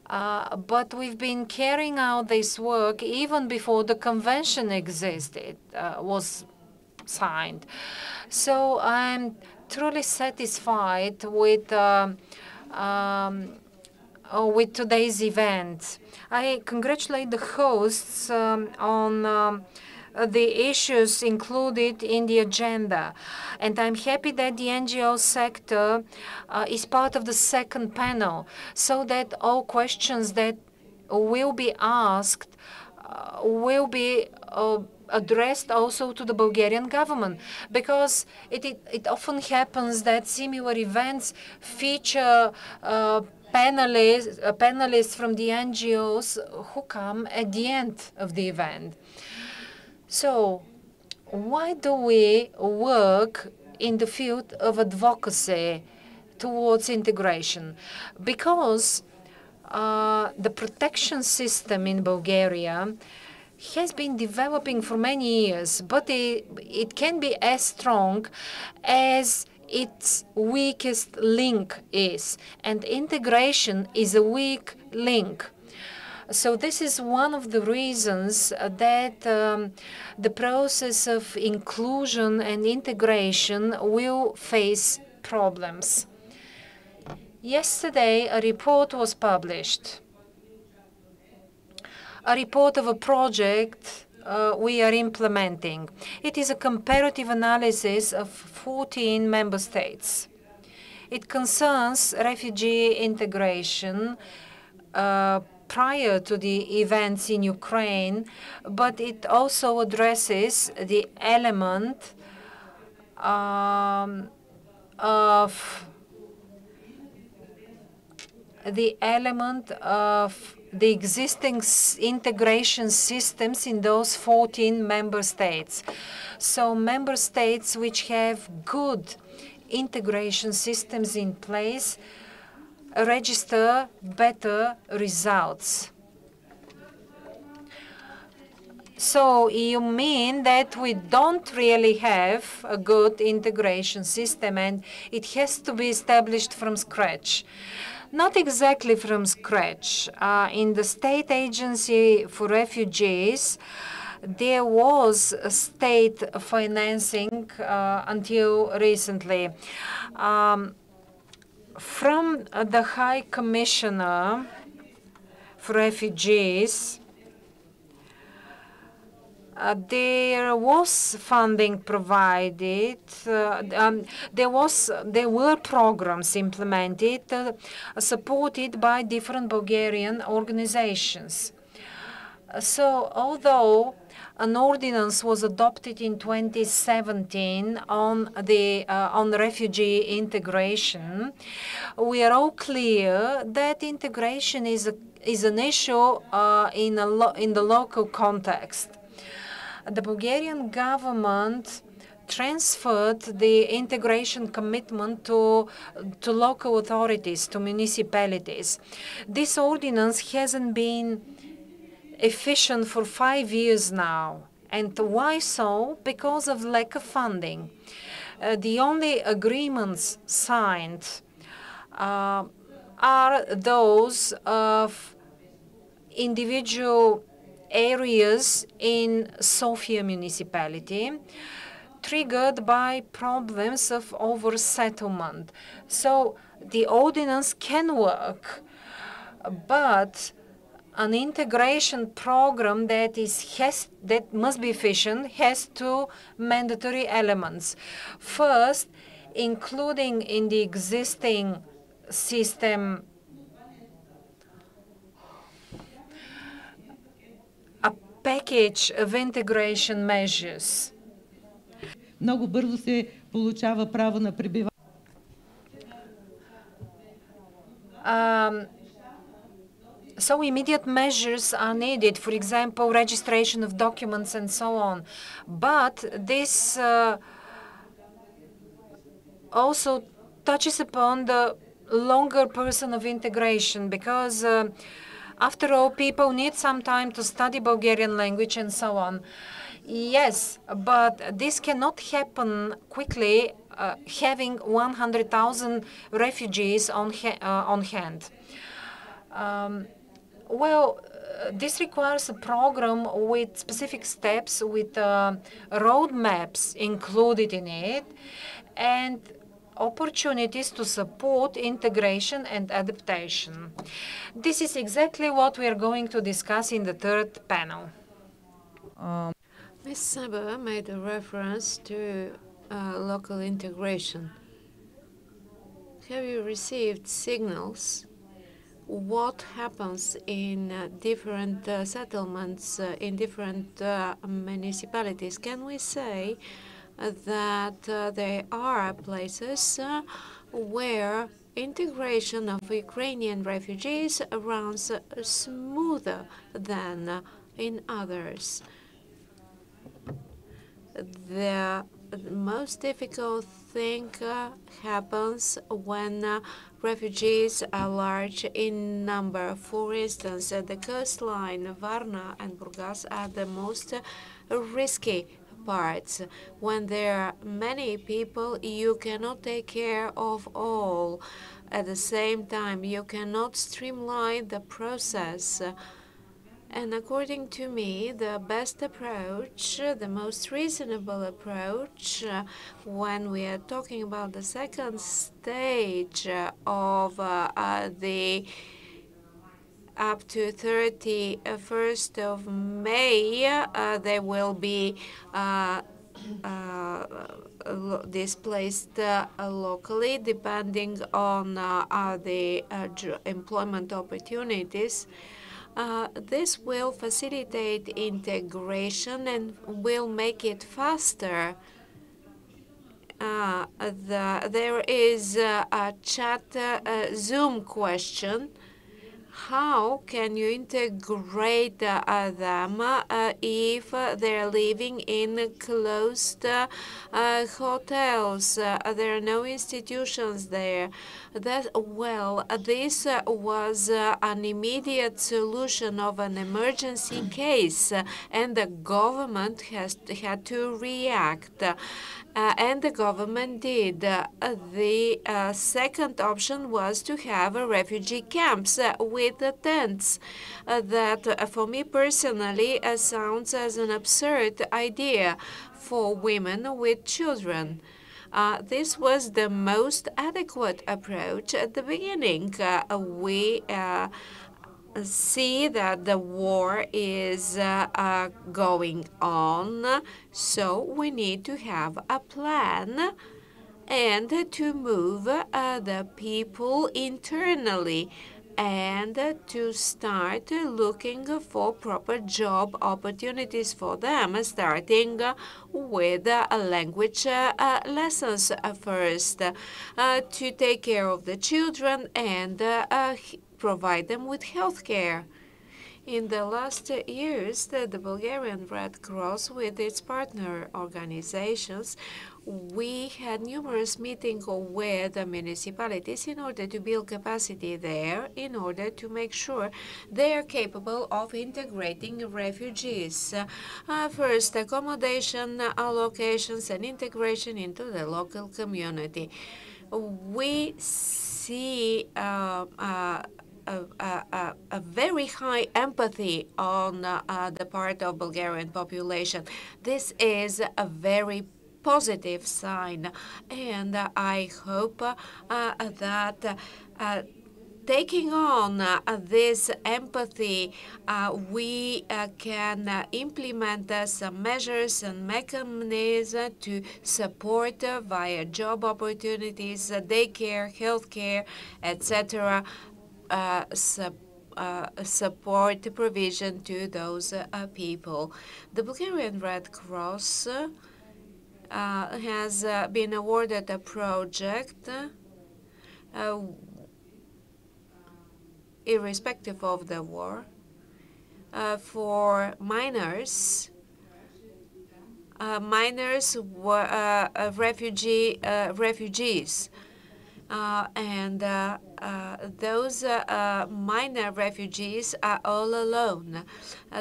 But we've been carrying out this work even before the convention existed, was signed. So I'm truly satisfied with today's event. I congratulate the hosts on the issues included in the agenda. And I'm happy that the NGO sector is part of the second panel, so that all questions that will be asked will be addressed also to the Bulgarian government, because it often happens that similar events feature panelists from the NGOs who come at the end of the event. So why do we work in the field of advocacy towards integration? Because the protection system in Bulgaria has been developing for many years, but it can be as strong as its weakest link is, and integration is a weak link. So this is one of the reasons that the process of inclusion and integration will face problems. Yesterday, a report was published, a report of a project we are implementing. It is a comparative analysis of 14 member states. It concerns refugee integration prior to the events in Ukraine, but it also addresses the element of the existing integration systems in those 14 member states. So member states which have good integration systems in place register better results. So you mean that we don't really have a good integration system and it has to be established from scratch? Not exactly from scratch. In the State Agency for Refugees, there was state financing until recently. From the High Commissioner for Refugees, there was funding provided. There were programs implemented, supported by different Bulgarian organizations. So, although an ordinance was adopted in 2017 on refugee integration, we are all clear that integration is an issue in the local context. The Bulgarian government transferred the integration commitment to local authorities, to municipalities. This ordinance hasn't been efficient for 5 years now. And why so? Because of lack of funding. The only agreements signed are those of individual areas in Sofia municipality, triggered by problems of oversettlement. So the ordinance can work, but an integration program that must be efficient has two mandatory elements. First, including in the existing system a package of integration measures. Много бързо се получава право на пребиваване. So immediate measures are needed, for example, registration of documents and so on. But this also touches upon the longer person of integration, because after all, people need some time to study Bulgarian language and so on. Yes, but this cannot happen quickly, having 100,000 refugees on hand. Well, this requires a program with specific steps, with roadmaps included in it, and opportunities to support integration and adaptation. This is exactly what we are going to discuss in the third panel. Ms. Saba made a reference to local integration. Have you received signals? What happens in different settlements, in different municipalities? Can we say that there are places where integration of Ukrainian refugees runs smoother than in others. The most difficult thing happens when refugees are large in number. For instance, the coastline, Varna and Burgas are the most risky parts. When there are many people, you cannot take care of all. At the same time, you cannot streamline the process. And according to me, the best approach, the most reasonable approach, when we are talking about the second stage of the up to 31st of May, there will be displaced locally, depending on the employment opportunities. This will facilitate integration and will make it faster. There is a chat Zoom question. How can you integrate them if they're living in closed hotels? There are no institutions there. This was an immediate solution of an emergency case, and the government had to react. And the government did. The second option was to have refugee camps with the tents. That, for me personally, sounds as an absurd idea for women with children. This was the most adequate approach at the beginning. We see that the war is going on, so we need to have a plan and to move the people internally and to start looking for proper job opportunities for them, starting with language lessons first, to take care of the children and provide them with health care. In the last years, the Bulgarian Red Cross, with its partner organizations, we had numerous meetings with the municipalities in order to build capacity there, in order to make sure they are capable of integrating refugees. First, accommodation allocations and integration into the local community. We see a very high empathy on the part of Bulgarian population. This is a very positive sign, and I hope that taking on this empathy, we can implement some measures and mechanisms to support via job opportunities, daycare, healthcare, etc. Support provision to those people. The Bulgarian Red Cross has been awarded a project irrespective of the war for refugees. And those minor refugees are all alone.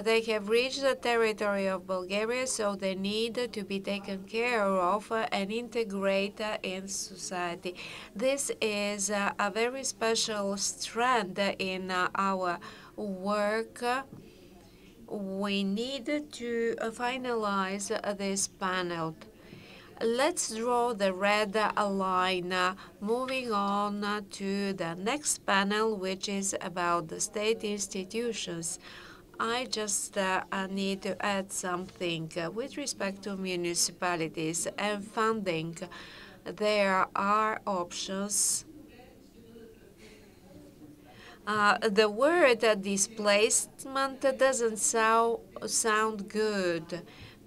They have reached the territory of Bulgaria, so they need to be taken care of and integrated in society. This is a very special strand in our work. We need to finalize this panel. Let's draw the red line, moving on to the next panel, which is about the state institutions. I just need to add something with respect to municipalities and funding. There are options. The word displacement doesn't sound good,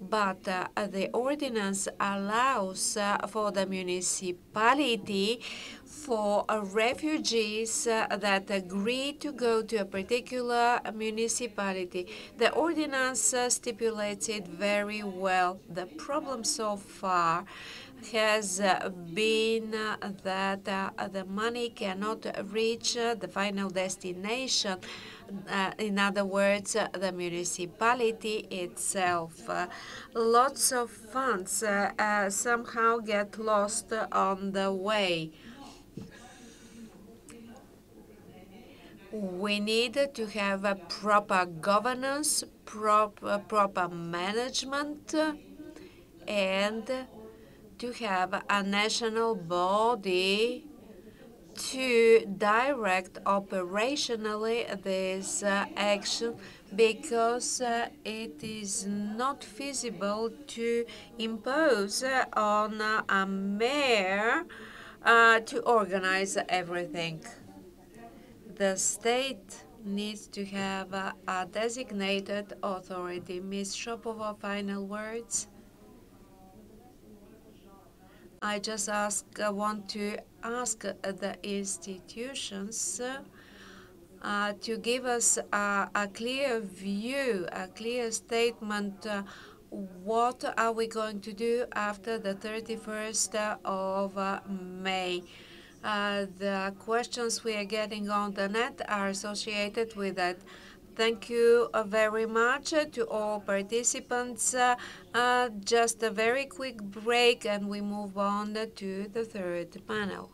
But the ordinance allows for the municipality for refugees that agree to go to a particular municipality. The ordinance stipulates it very well. The problem so far has been that the money cannot reach the final destination. In other words, the municipality itself. Lots of funds somehow get lost on the way. We need to have a proper governance, proper management, and to have a national body to direct operationally this action, because it is not feasible to impose on a mayor to organize everything. The state needs to have a designated authority. Ms. Shopova, final words. I just want to ask the institutions to give us a clear view, a clear statement. What are we going to do after the 31st of May? The questions we are getting on the net are associated with that. Thank you very much to all participants. Just a very quick break and we move on to the third panel.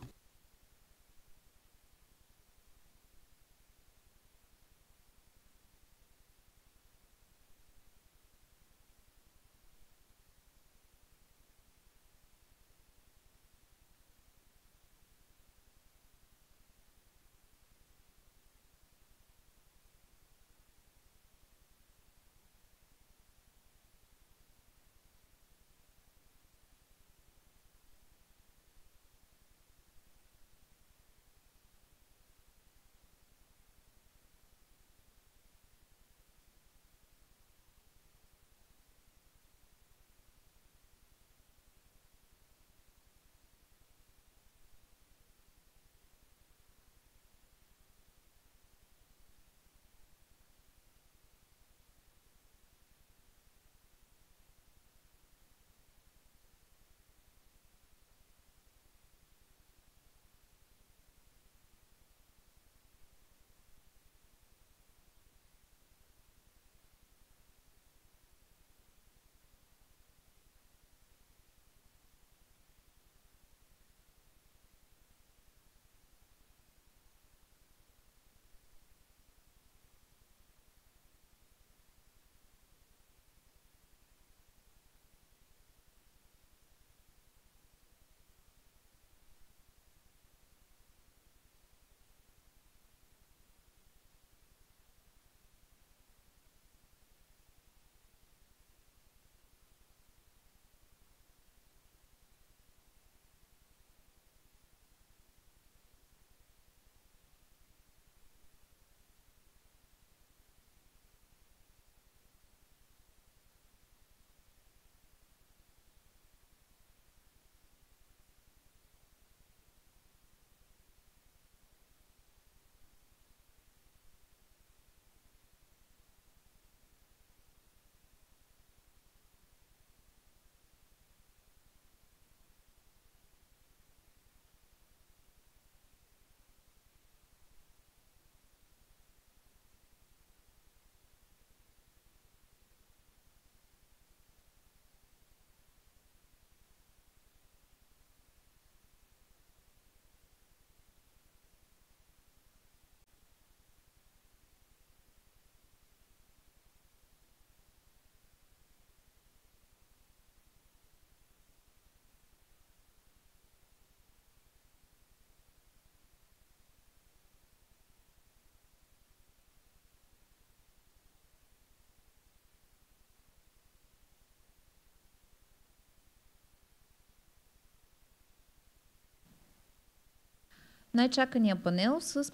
Най-чакания панел с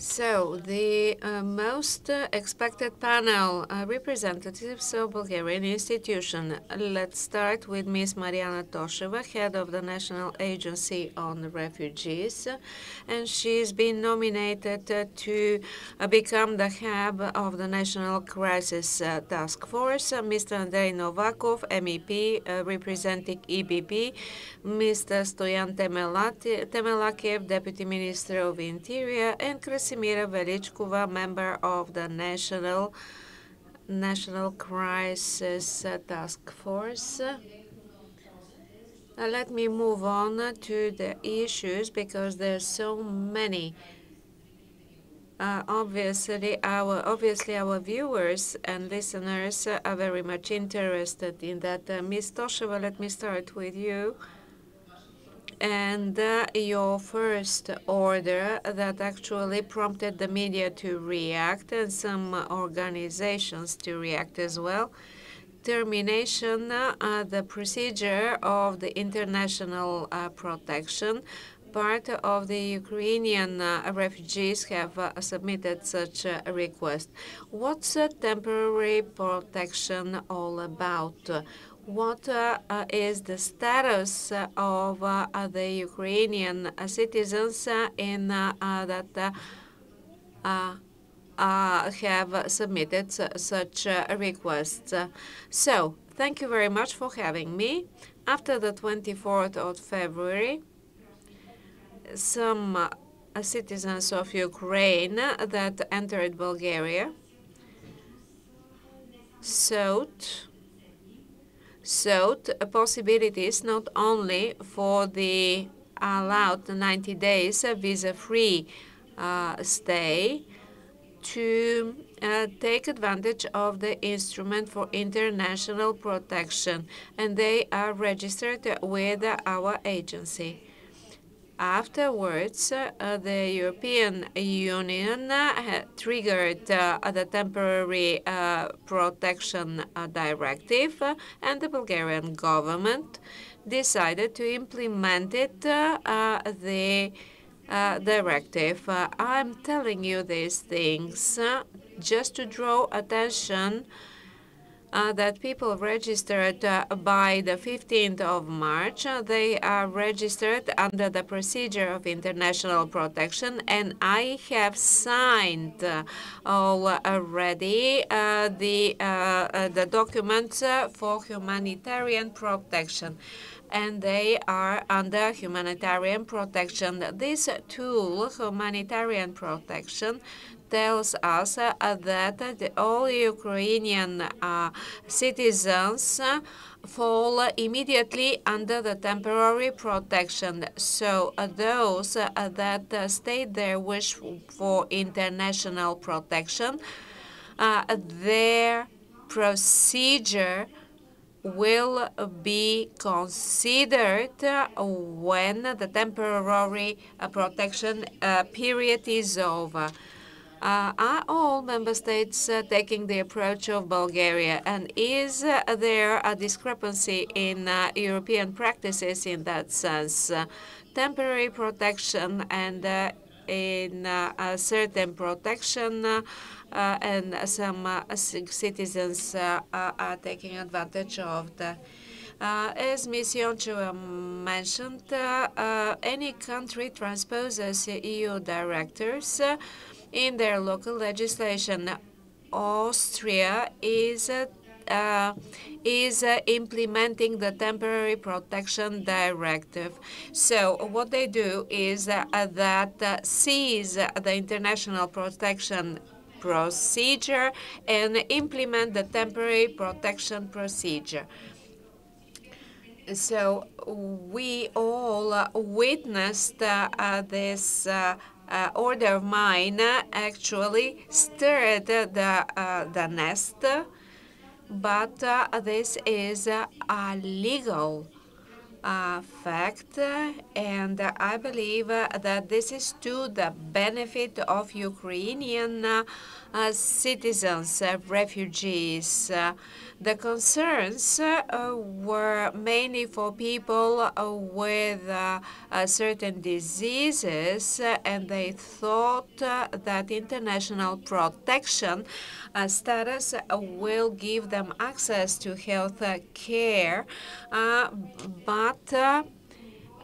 So, the most expected panel, representatives of Bulgarian institution. Let's start with Ms. Mariana Tosheva, head of the National Agency on Refugees, and she's been nominated to become the head of the National Crisis Task Force. Mr. Andrei Novakov, MEP, representing EBP, Mr. Stoyan Temelakiev, Deputy Minister of Interior, and Krasimira Velichkova, member of the National Crisis Task Force. Let me move on to the issues because there's so many. Obviously, our viewers and listeners are very much interested in that. Ms. Tosheva, let me start with you. And your first order that actually prompted the media to react and some organizations to react as well. Termination, the procedure of the international protection. Part of the Ukrainian refugees have submitted such a request. What's temporary protection all about? What is the status of the Ukrainian citizens in that have submitted such requests? So, thank you very much for having me. After the 24th of February, some citizens of Ukraine that entered Bulgaria sought possibilities not only for the allowed 90 days visa-free stay to take advantage of the instrument for international protection, and they are registered with our agency. Afterwards, the European Union triggered the temporary protection directive, and the Bulgarian government decided to implement it, the directive. I'm telling you these things just to draw attention that people registered by the 15th of March, they are registered under the procedure of international protection, and I have signed already the documents for humanitarian protection, and they are under humanitarian protection. This tool, humanitarian protection, tells us that all Ukrainian citizens fall immediately under the temporary protection. So those that state their wish for international protection, their procedure will be considered when the temporary protection period is over. Are all member states taking the approach of Bulgaria? And is there a discrepancy in European practices in that sense? Temporary protection and in a certain protection, and some citizens are taking advantage of that. As Ms. Yoncheva mentioned, any country transposes EU directives in their local legislation. Austria is implementing the temporary protection directive. So what they do is that seize the international protection procedure and implement the temporary protection procedure. So we all witnessed this order of mine actually stirred the nest, but this is a legal fact, and I believe that this is to the benefit of Ukrainian citizens, refugees. The concerns were mainly for people with certain diseases, and they thought that international protection status will give them access to health care, but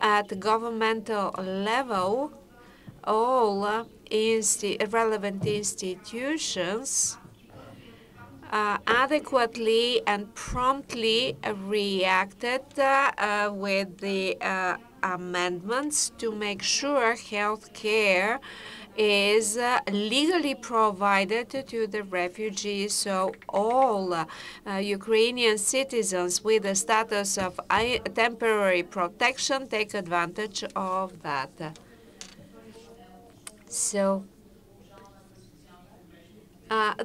at governmental level, all relevant institutions adequately and promptly reacted with the amendments to make sure health care is legally provided to the refugees, so all Ukrainian citizens with the status of temporary protection take advantage of that. So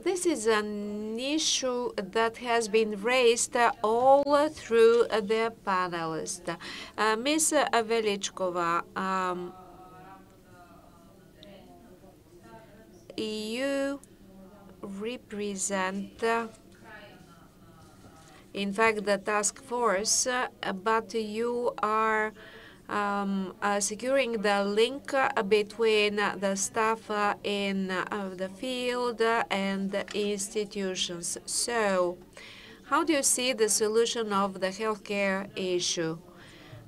this is an issue that has been raised all through the panelists. Ms. Velichkova, you represent, in fact, the task force, but you are securing the link between the staff in the field and the institutions. So, how do you see the solution of the healthcare issue?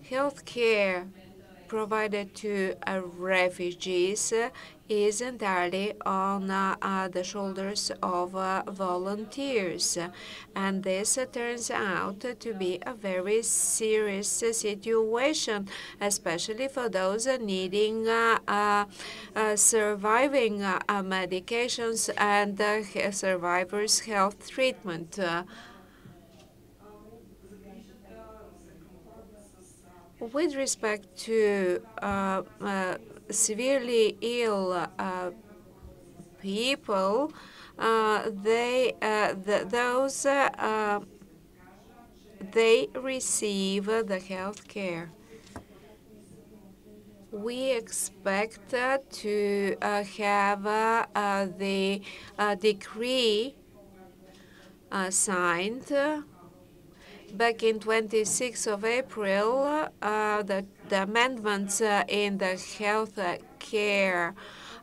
Healthcare provided to refugees is entirely on the shoulders of volunteers. And this turns out to be a very serious situation, especially for those needing surviving medications and survivors' health treatment. With respect to severely ill people, they receive the health care. We expect to have the decree signed back in 26th of April. The amendments in the Health Care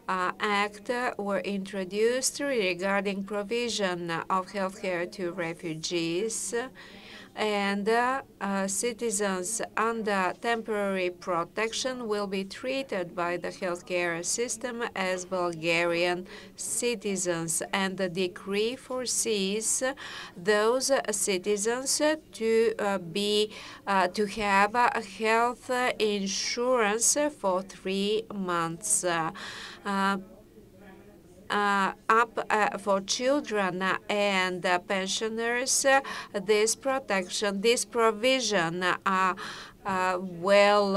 Act were introduced regarding provision of health care to refugees, and citizens under temporary protection will be treated by the healthcare system as Bulgarian citizens, and the decree foresees those citizens to have health insurance for 3 months. For children and pensioners, this provision will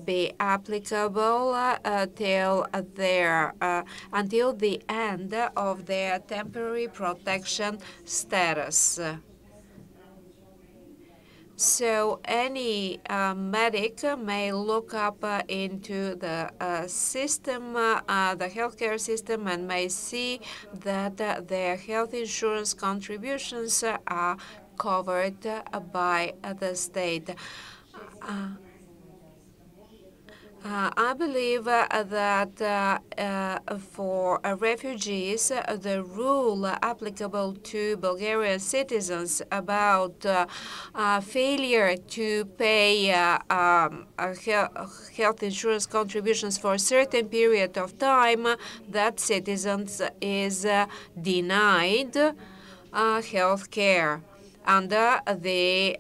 be applicable until the end of their temporary protection status. So any medic may look up into the system, the healthcare system, and may see that their health insurance contributions are covered by the state. I believe that for refugees, the rule applicable to Bulgarian citizens about failure to pay health insurance contributions for a certain period of time, that citizens is denied health care under the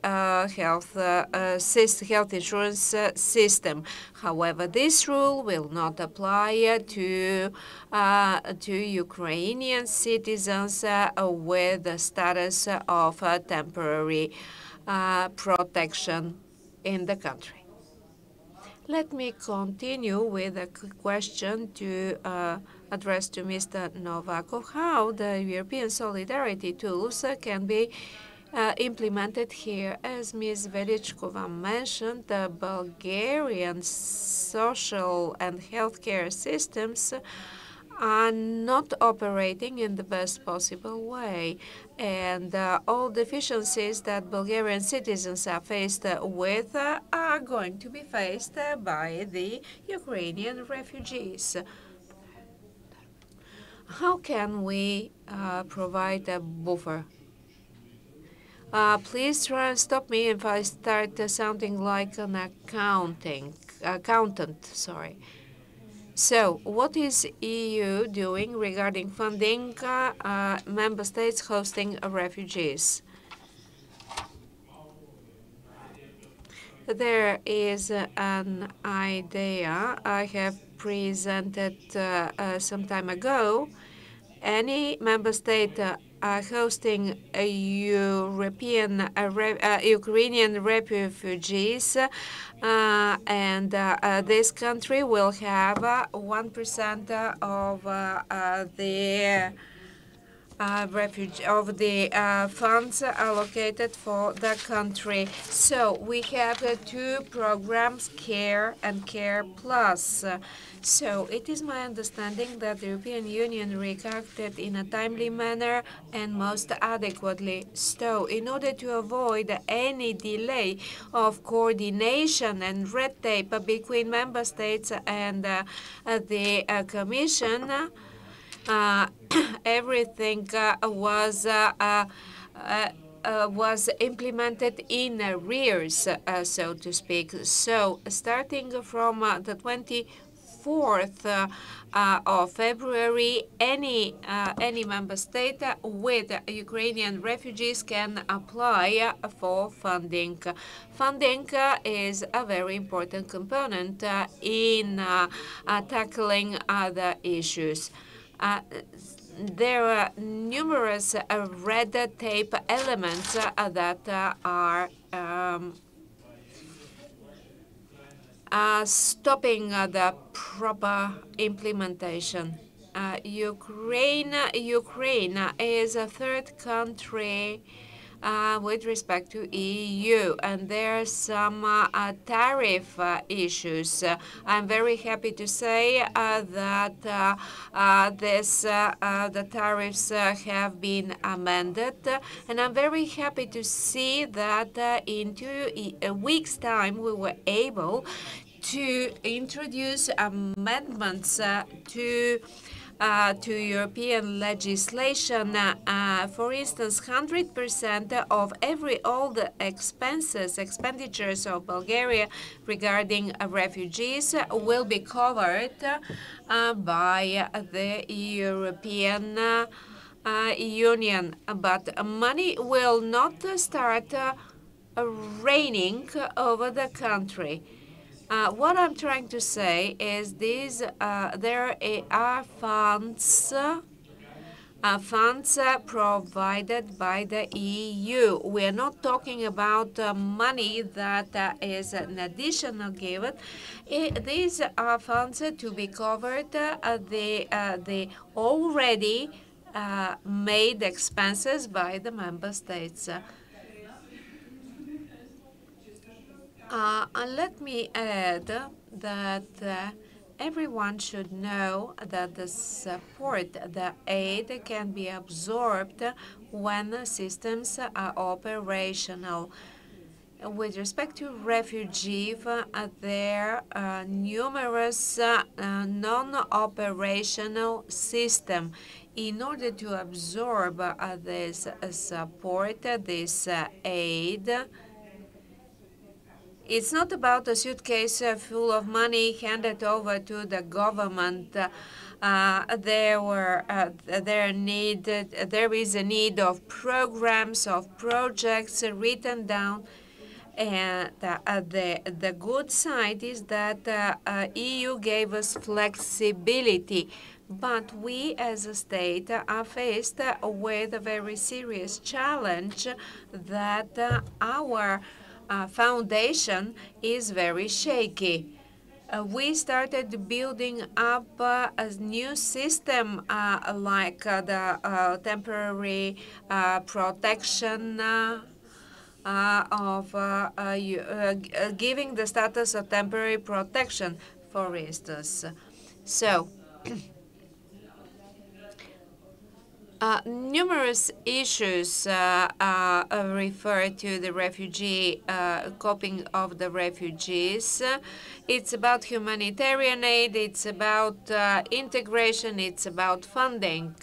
health insurance system. However, this rule will not apply to Ukrainian citizens with the status of temporary protection in the country. Let me continue with a question to address to Mr. Novakov. How the European solidarity tools can be implemented here? As Ms. Velichkova mentioned, the Bulgarian social and healthcare systems are not operating in the best possible way. And all deficiencies that Bulgarian citizens are faced with are going to be faced by the Ukrainian refugees. How can we provide a buffer? Please try and stop me if I start sounding like an accountant, sorry. So, what is EU doing regarding funding member states hosting refugees? There is an idea I have presented some time ago. Any member state hosting a Ukrainian refugees, and this country will have 1% of the funds allocated for the country. So we have two programs, CARE and CARE Plus. So it is my understanding that the European Union reacted in a timely manner and most adequately. So in order to avoid any delay of coordination and red tape between member states and the Commission, everything was implemented in arrears, so to speak. So starting from the 24th of February, any member state with Ukrainian refugees can apply for funding. Funding is a very important component in tackling other issues. There are numerous red tape elements that are stopping the proper implementation. Ukraine is a third country with respect to EU, and there are some tariff issues. I'm very happy to say that the tariffs have been amended, and I'm very happy to see that in 2 weeks' time we were able to introduce amendments to European legislation. For instance, 100% of all the expenditures of Bulgaria regarding refugees will be covered by the European Union. But money will not start raining over the country. What I'm trying to say is there are funds provided by the EU. We are not talking about money that is an additional given. These are funds to be covered the already made expenses by the member states. Let me add that everyone should know that the support, the aid can be absorbed when the systems are operational. With respect to refugees, there are numerous non-operational systems. In order to absorb this support, this aid, it's not about a suitcase full of money handed over to the government. There is a need of programs, of projects written down. And the good side is that EU gave us flexibility. But we as a state are faced with a very serious challenge that our foundation is very shaky. We started building up a new system like the temporary protection of giving the status of temporary protection, for instance. So Numerous issues refer to the refugee coping of the refugees. It's about humanitarian aid, it's about integration, it's about funding.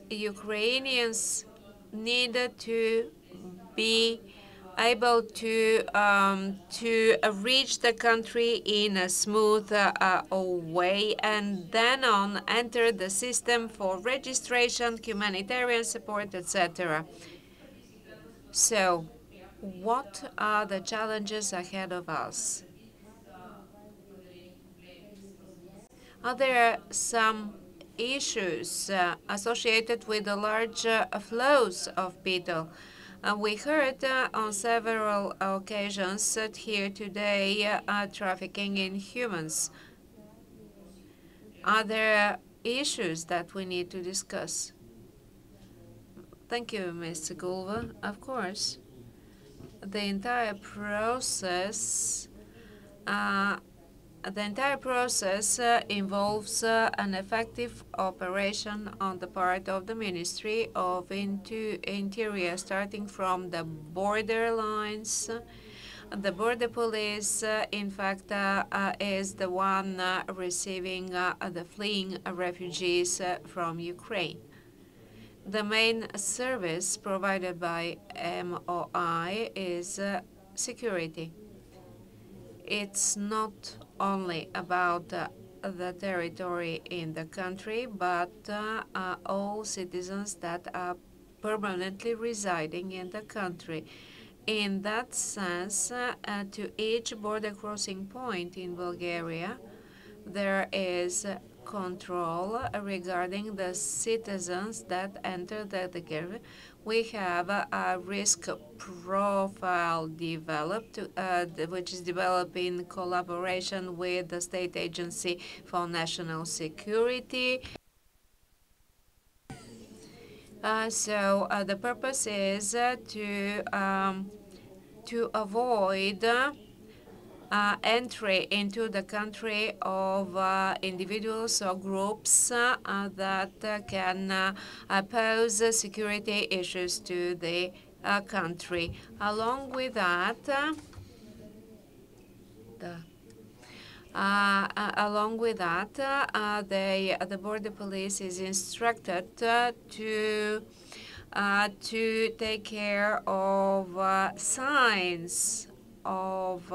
Ukrainians needed to be able to reach the country in a smooth way, and then on enter the system for registration, humanitarian support, etc. So, what are the challenges ahead of us? Are there some issues associated with the large flows of people? We heard on several occasions here today trafficking in humans. Are there issues that we need to discuss? Thank you, Mr. Gulva. Of course, the entire process involves an effective operation on the part of the Ministry of Interior, starting from the border lines. The border police, in fact, is the one receiving the fleeing refugees from Ukraine. The main service provided by MOI is security. It's not only about the territory in the country, but all citizens that are permanently residing in the country. In that sense, to each border crossing point in Bulgaria, there is control regarding the citizens that enter the area. We have a risk profile developed, which is developed in collaboration with the State Agency for National Security. The purpose is to avoid entry into the country of individuals or groups that can pose security issues to the country. Along with that, the border police is instructed to take care of signs of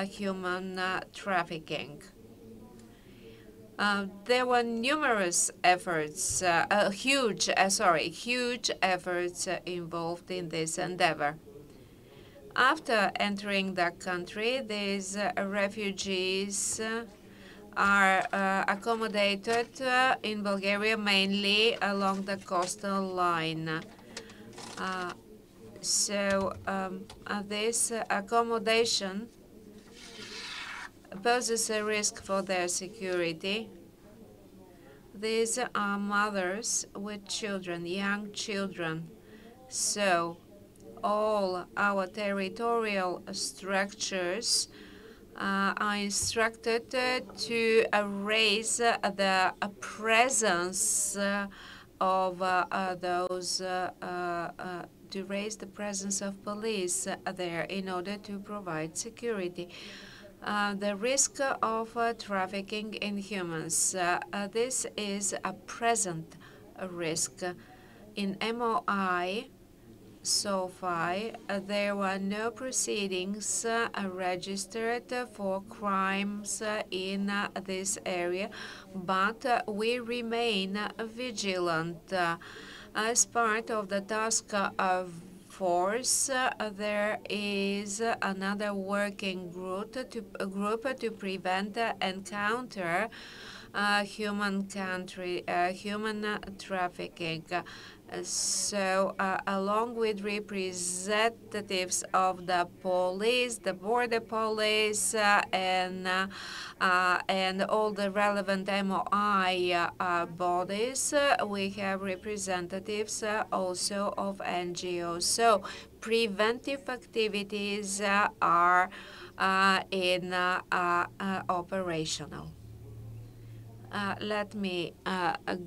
human trafficking. There were numerous efforts, huge efforts involved in this endeavor. After entering the country, these refugees are accommodated in Bulgaria, mainly along the coastal line. This accommodation poses a risk for their security. These are mothers with children, young children. So all our territorial structures are instructed to raise the presence of to raise the presence of police there in order to provide security. The risk of trafficking in humans. This is a present risk. In MOI, so far, there were no proceedings registered for crimes in this area, but we remain vigilant. As part of the task force, there is another working group to prevent and counter human trafficking. Along with representatives of the police, the border police, and all the relevant MOI bodies, we have representatives also of NGOs. So preventive activities are operational. let me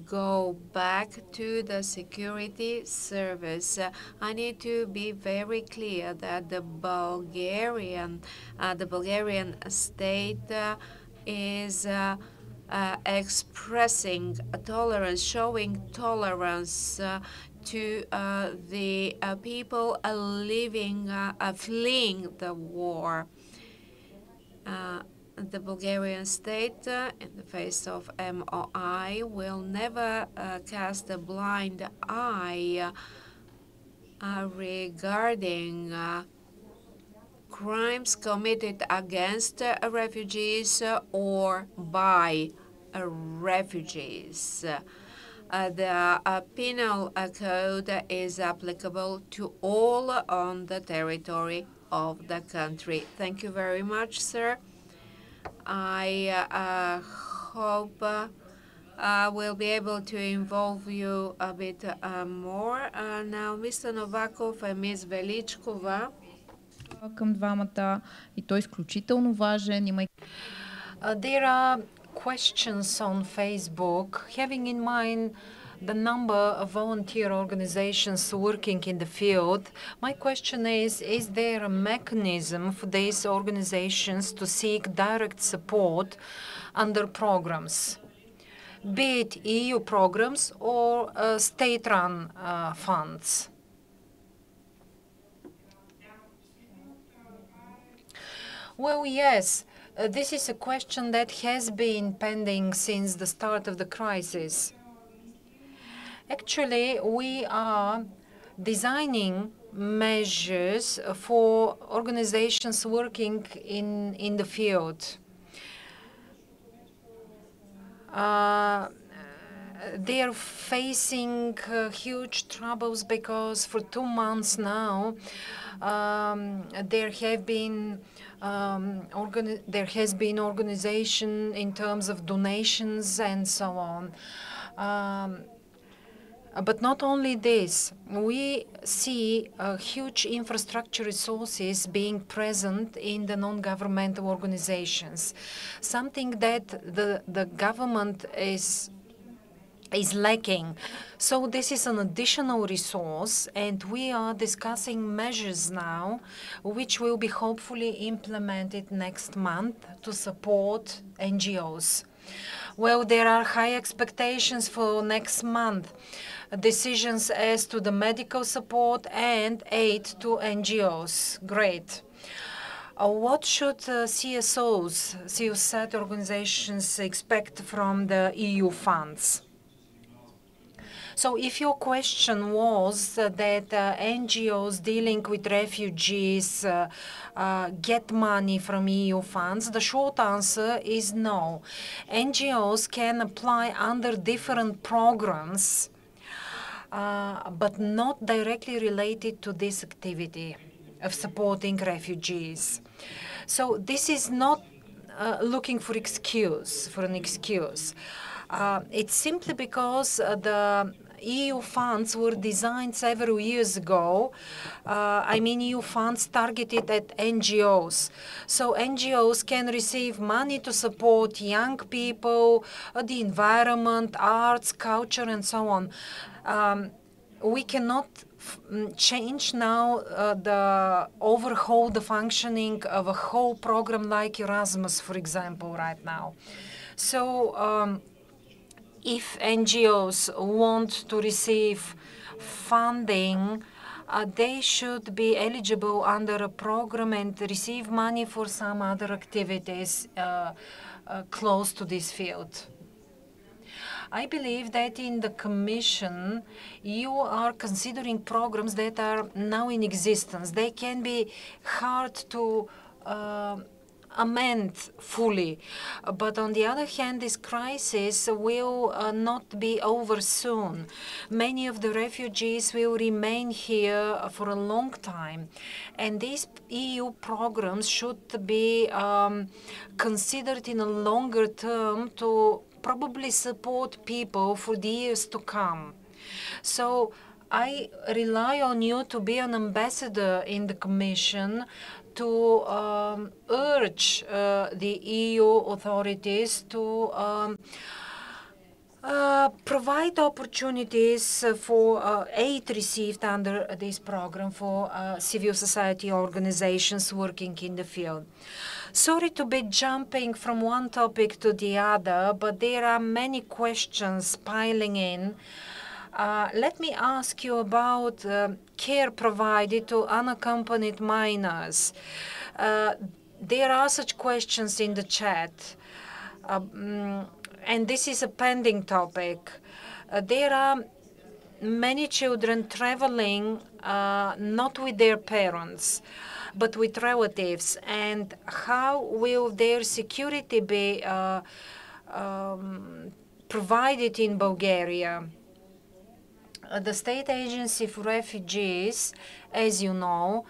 go back to the security service. I need to be very clear that the Bulgarian state is expressing tolerance, showing tolerance to the people fleeing the war. The Bulgarian state, in the face of MOI, will never cast a blind eye regarding crimes committed against refugees or by refugees. The penal code is applicable to all on the territory of the country. Thank you very much, sir. I hope we'll be able to involve you a bit more. Now, Mr. Novakov and Ms. Velichkova. Към двамата и той е изключително важен. There are questions on Facebook having in mind the number of volunteer organizations working in the field. My question is there a mechanism for these organizations to seek direct support under programs, be it EU programs or state-run funds? Well, yes. This is a question that has been pending since the start of the crisis. Actually, we are designing measures for organizations working in the field. They are facing huge troubles because for 2 months now, there has been organization in terms of donations and so on. But not only this, we see huge infrastructure resources being present in the non-governmental organizations, something that the government is lacking. So this is an additional resource, and we are discussing measures now which will be hopefully implemented next month to support NGOs. Well, there are high expectations for next month. Decisions as to the medical support and aid to NGOs. Great. What should CSOs, civil organizations expect from the EU funds? So if your question was that NGOs dealing with refugees get money from EU funds, the short answer is no. NGOs can apply under different programs, but not directly related to this activity of supporting refugees. So this is not looking for an excuse. It's simply because the EU funds were designed several years ago. EU funds targeted at NGOs. So NGOs can receive money to support young people, the environment, arts, culture, and so on. We cannot change now overhaul the functioning of a whole program like Erasmus, for example, right now. So if NGOs want to receive funding, they should be eligible under a program and receive money for some other activities close to this field. I believe that in the Commission, you are considering programs that are now in existence. They can be hard to amend fully. But on the other hand, this crisis will not be over soon. Many of the refugees will remain here for a long time. And these EU programs should be considered in a longer term to probably support people for the years to come. So I rely on you to be an ambassador in the Commission to urge the EU authorities to provide opportunities for aid received under this program for civil society organizations working in the field. Sorry to be jumping from one topic to the other, but there are many questions piling in. Let me ask you about care provided to unaccompanied minors. There are such questions in the chat, and this is a pending topic. There are many children traveling not with their parents, but with relatives, and how will their security be provided in Bulgaria? The State Agency for Refugees, as you know,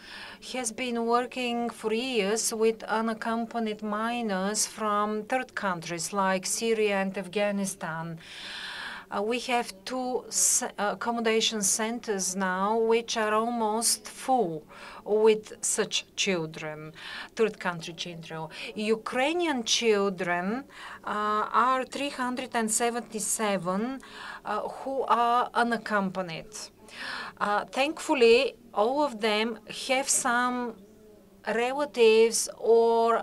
has been working for years with unaccompanied minors from third countries like Syria and Afghanistan. We have two accommodation centers now, which are almost full with such children, third country children. Ukrainian children are 377 who are unaccompanied. Thankfully, all of them have some relatives or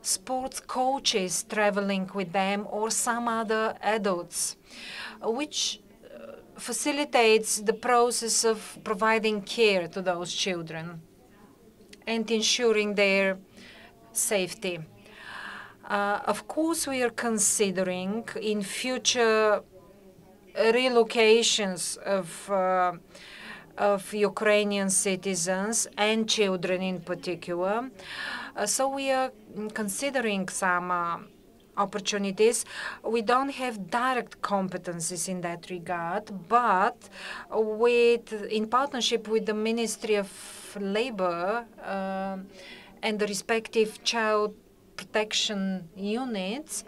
sports coaches traveling with them or some other adults, which facilitates the process of providing care to those children and ensuring their safety. Of course, we are considering in future relocations of Ukrainian citizens and children in particular. So we are considering some opportunities. We don't have direct competencies in that regard, but in partnership with the Ministry of Labor and the respective child protection units,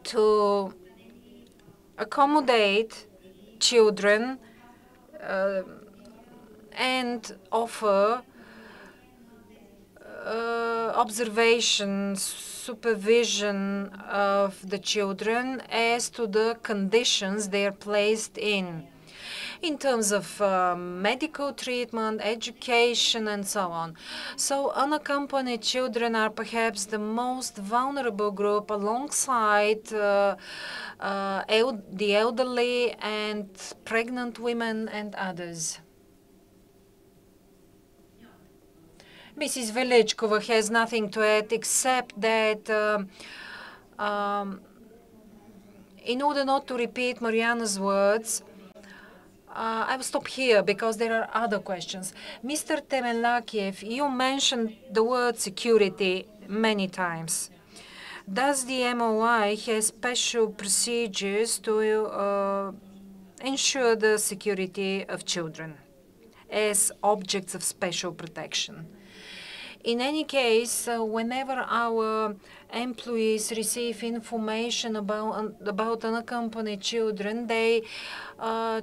to accommodate children and offer observation, supervision of the children as to the conditions they are placed in terms of medical treatment, education, and so on. So unaccompanied children are perhaps the most vulnerable group alongside the elderly and pregnant women and others. Mrs. Velichkova has nothing to add except that in order not to repeat Mariana's words, I will stop here because there are other questions. Mr. Temelakiev, you mentioned the word security many times. Does the MOI have special procedures to ensure the security of children as objects of special protection? In any case, whenever our employees receive information about unaccompanied children, they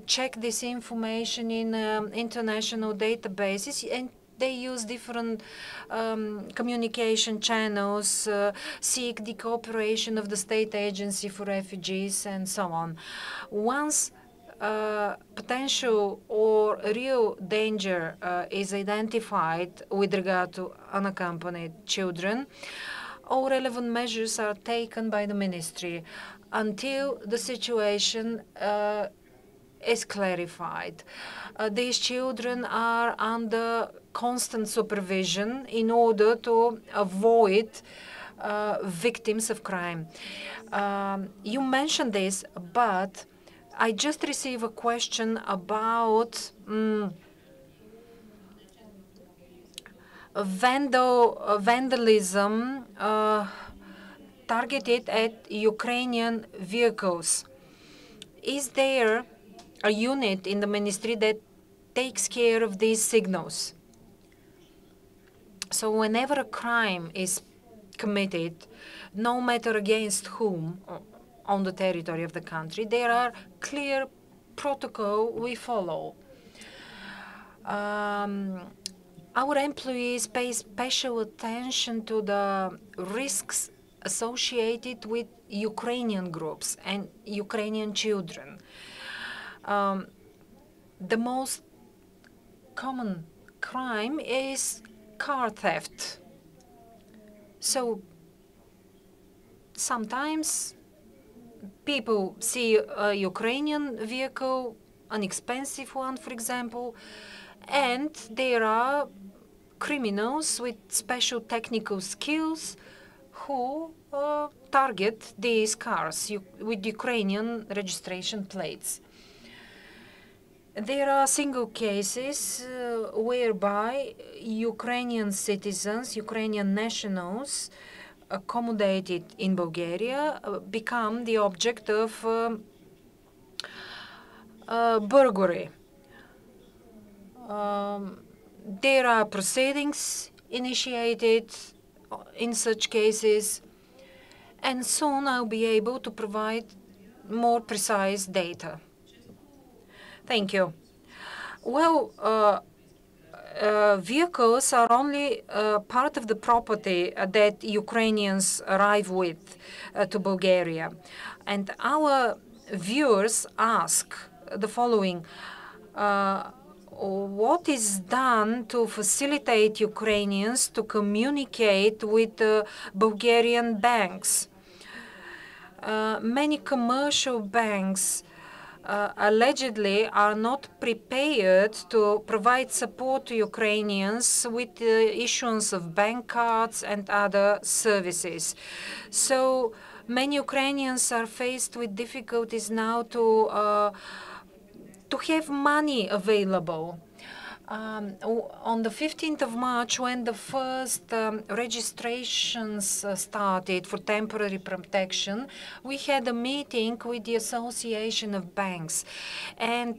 check this information in international databases, and they use different communication channels, seek the cooperation of the State Agency for Refugees, and so on. Once potential or real danger is identified with regard to unaccompanied children, all relevant measures are taken by the ministry until the situation is clarified. These children are under constant supervision in order to avoid victims of crime. You mentioned this, but I just received a question about vandalism targeted at Ukrainian vehicles. Is there a unit in the ministry that takes care of these signals? So whenever a crime is committed, no matter against whom, on the territory of the country, there are clear protocol we follow. Our employees pay special attention to the risks associated with Ukrainian groups and Ukrainian children. The most common crime is car theft. So sometimes people see a Ukrainian vehicle, an expensive one, for example, and there are criminals with special technical skills who target these cars with Ukrainian registration plates. There are single cases whereby Ukrainian citizens, Ukrainian nationals accommodated in Bulgaria become the object of burglary. There are proceedings initiated in such cases, and soon I'll be able to provide more precise data. Thank you. Well, vehicles are only part of the property that Ukrainians arrive with to Bulgaria. And our viewers ask the following. What is done to facilitate Ukrainians to communicate with Bulgarian banks? Many commercial banks allegedly are not prepared to provide support to Ukrainians with the issuance of bank cards and other services. So many Ukrainians are faced with difficulties now to have money available. On the 15th of March, when the first registrations started for temporary protection, we had a meeting with the Association of Banks, and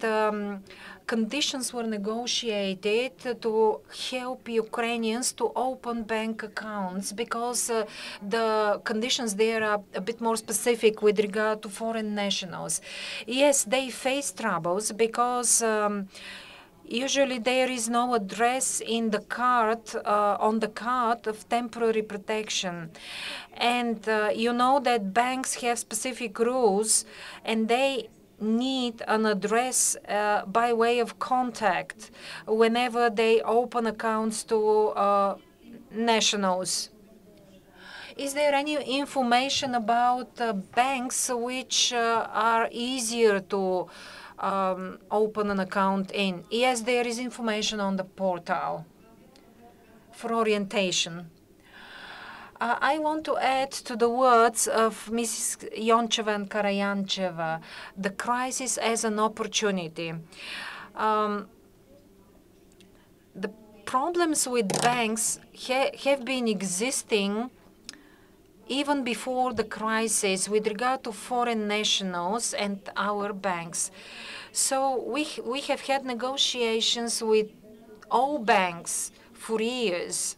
conditions were negotiated to help Ukrainians to open bank accounts, because the conditions there are a bit more specific with regard to foreign nationals. Yes, they face troubles because usually there is no address in the card, on the card of temporary protection. And you know that banks have specific rules, and they need an address by way of contact whenever they open accounts to nationals. Is there any information about banks which are easier to open an account in? Yes, there is information on the portal for orientation. I want to add to the words of Mrs. Yoncheva and Karayancheva, the crisis as an opportunity. The problems with banks have been existing even before the crisis with regard to foreign nationals and our banks. So we have had negotiations with all banks for years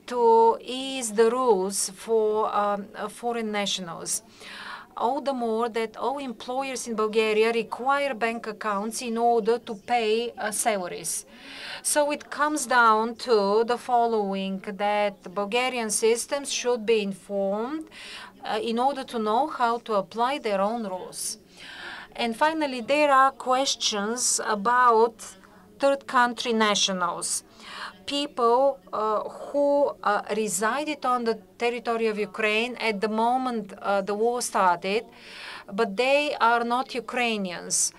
to ease the rules for foreign nationals. All the more that all employers in Bulgaria require bank accounts in order to pay salaries. So it comes down to the following, that Bulgarian systems should be informed in order to know how to apply their own rules. And finally, there are questions about third country nationals, people who resided on the territory of Ukraine at the moment the war started, but they are not Ukrainians.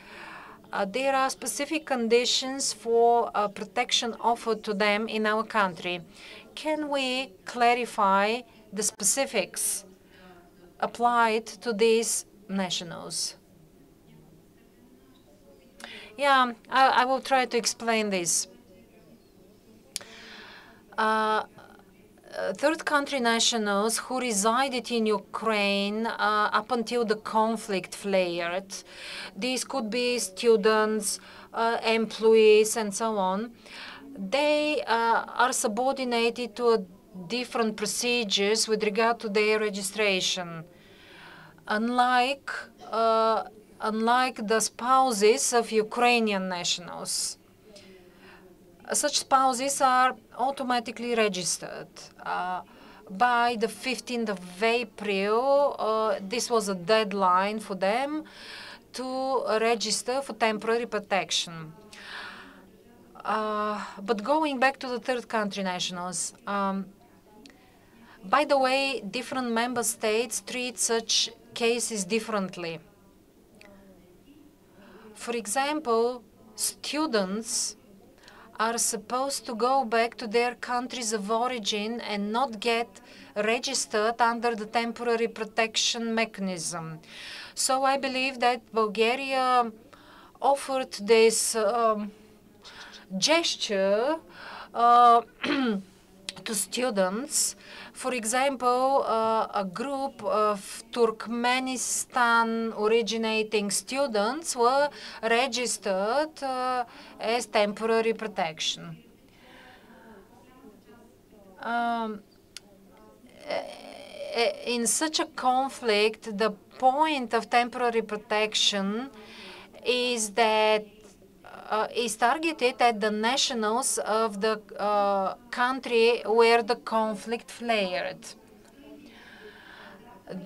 There are specific conditions for protection offered to them in our country. Can we clarify the specifics applied to these nationals? Yeah, I will try to explain this. Third country nationals who resided in Ukraine up until the conflict flared, these could be students, employees, and so on, they are subordinated to different procedures with regard to their registration. Unlike the spouses of Ukrainian nationals. Such spouses are automatically registered by the 15th of April, this was a deadline for them to register for temporary protection. But going back to the third country nationals, by the way, different member states treat such cases differently. For example, students are supposed to go back to their countries of origin and not get registered under the temporary protection mechanism. So I believe that Bulgaria offered this gesture to students. For example, a group of Turkmenistan originating students were registered as temporary protection. In such a conflict, the point of temporary protection is that is targeted at the nationals of the country where the conflict flared.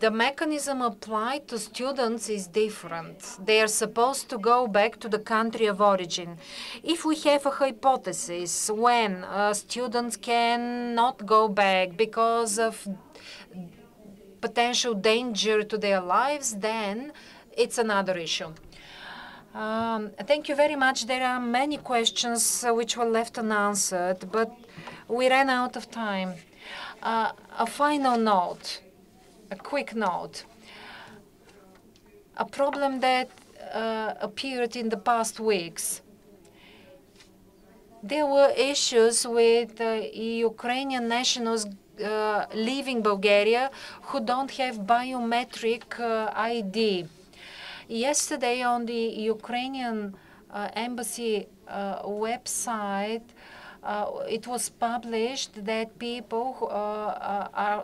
The mechanism applied to students is different. They are supposed to go back to the country of origin. If we have a hypothesis when students cannot go back because of potential danger to their lives, then it's another issue. Thank you very much. There are many questions which were left unanswered, but we ran out of time. A final note, a quick note. A problem that appeared in the past weeks. There were issues with Ukrainian nationals leaving Bulgaria who don't have biometric ID. Yesterday on the Ukrainian embassy website, it was published that people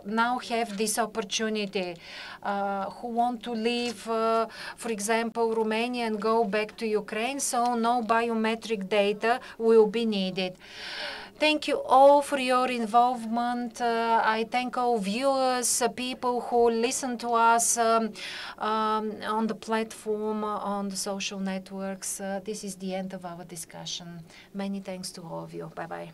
now have this opportunity who want to leave, for example, Romania and go back to Ukraine, so no biometric data will be needed. Thank you all for your involvement. I thank all viewers, people who listen to us on the platform, on the social networks. This is the end of our discussion. Many thanks to all of you. Bye-bye.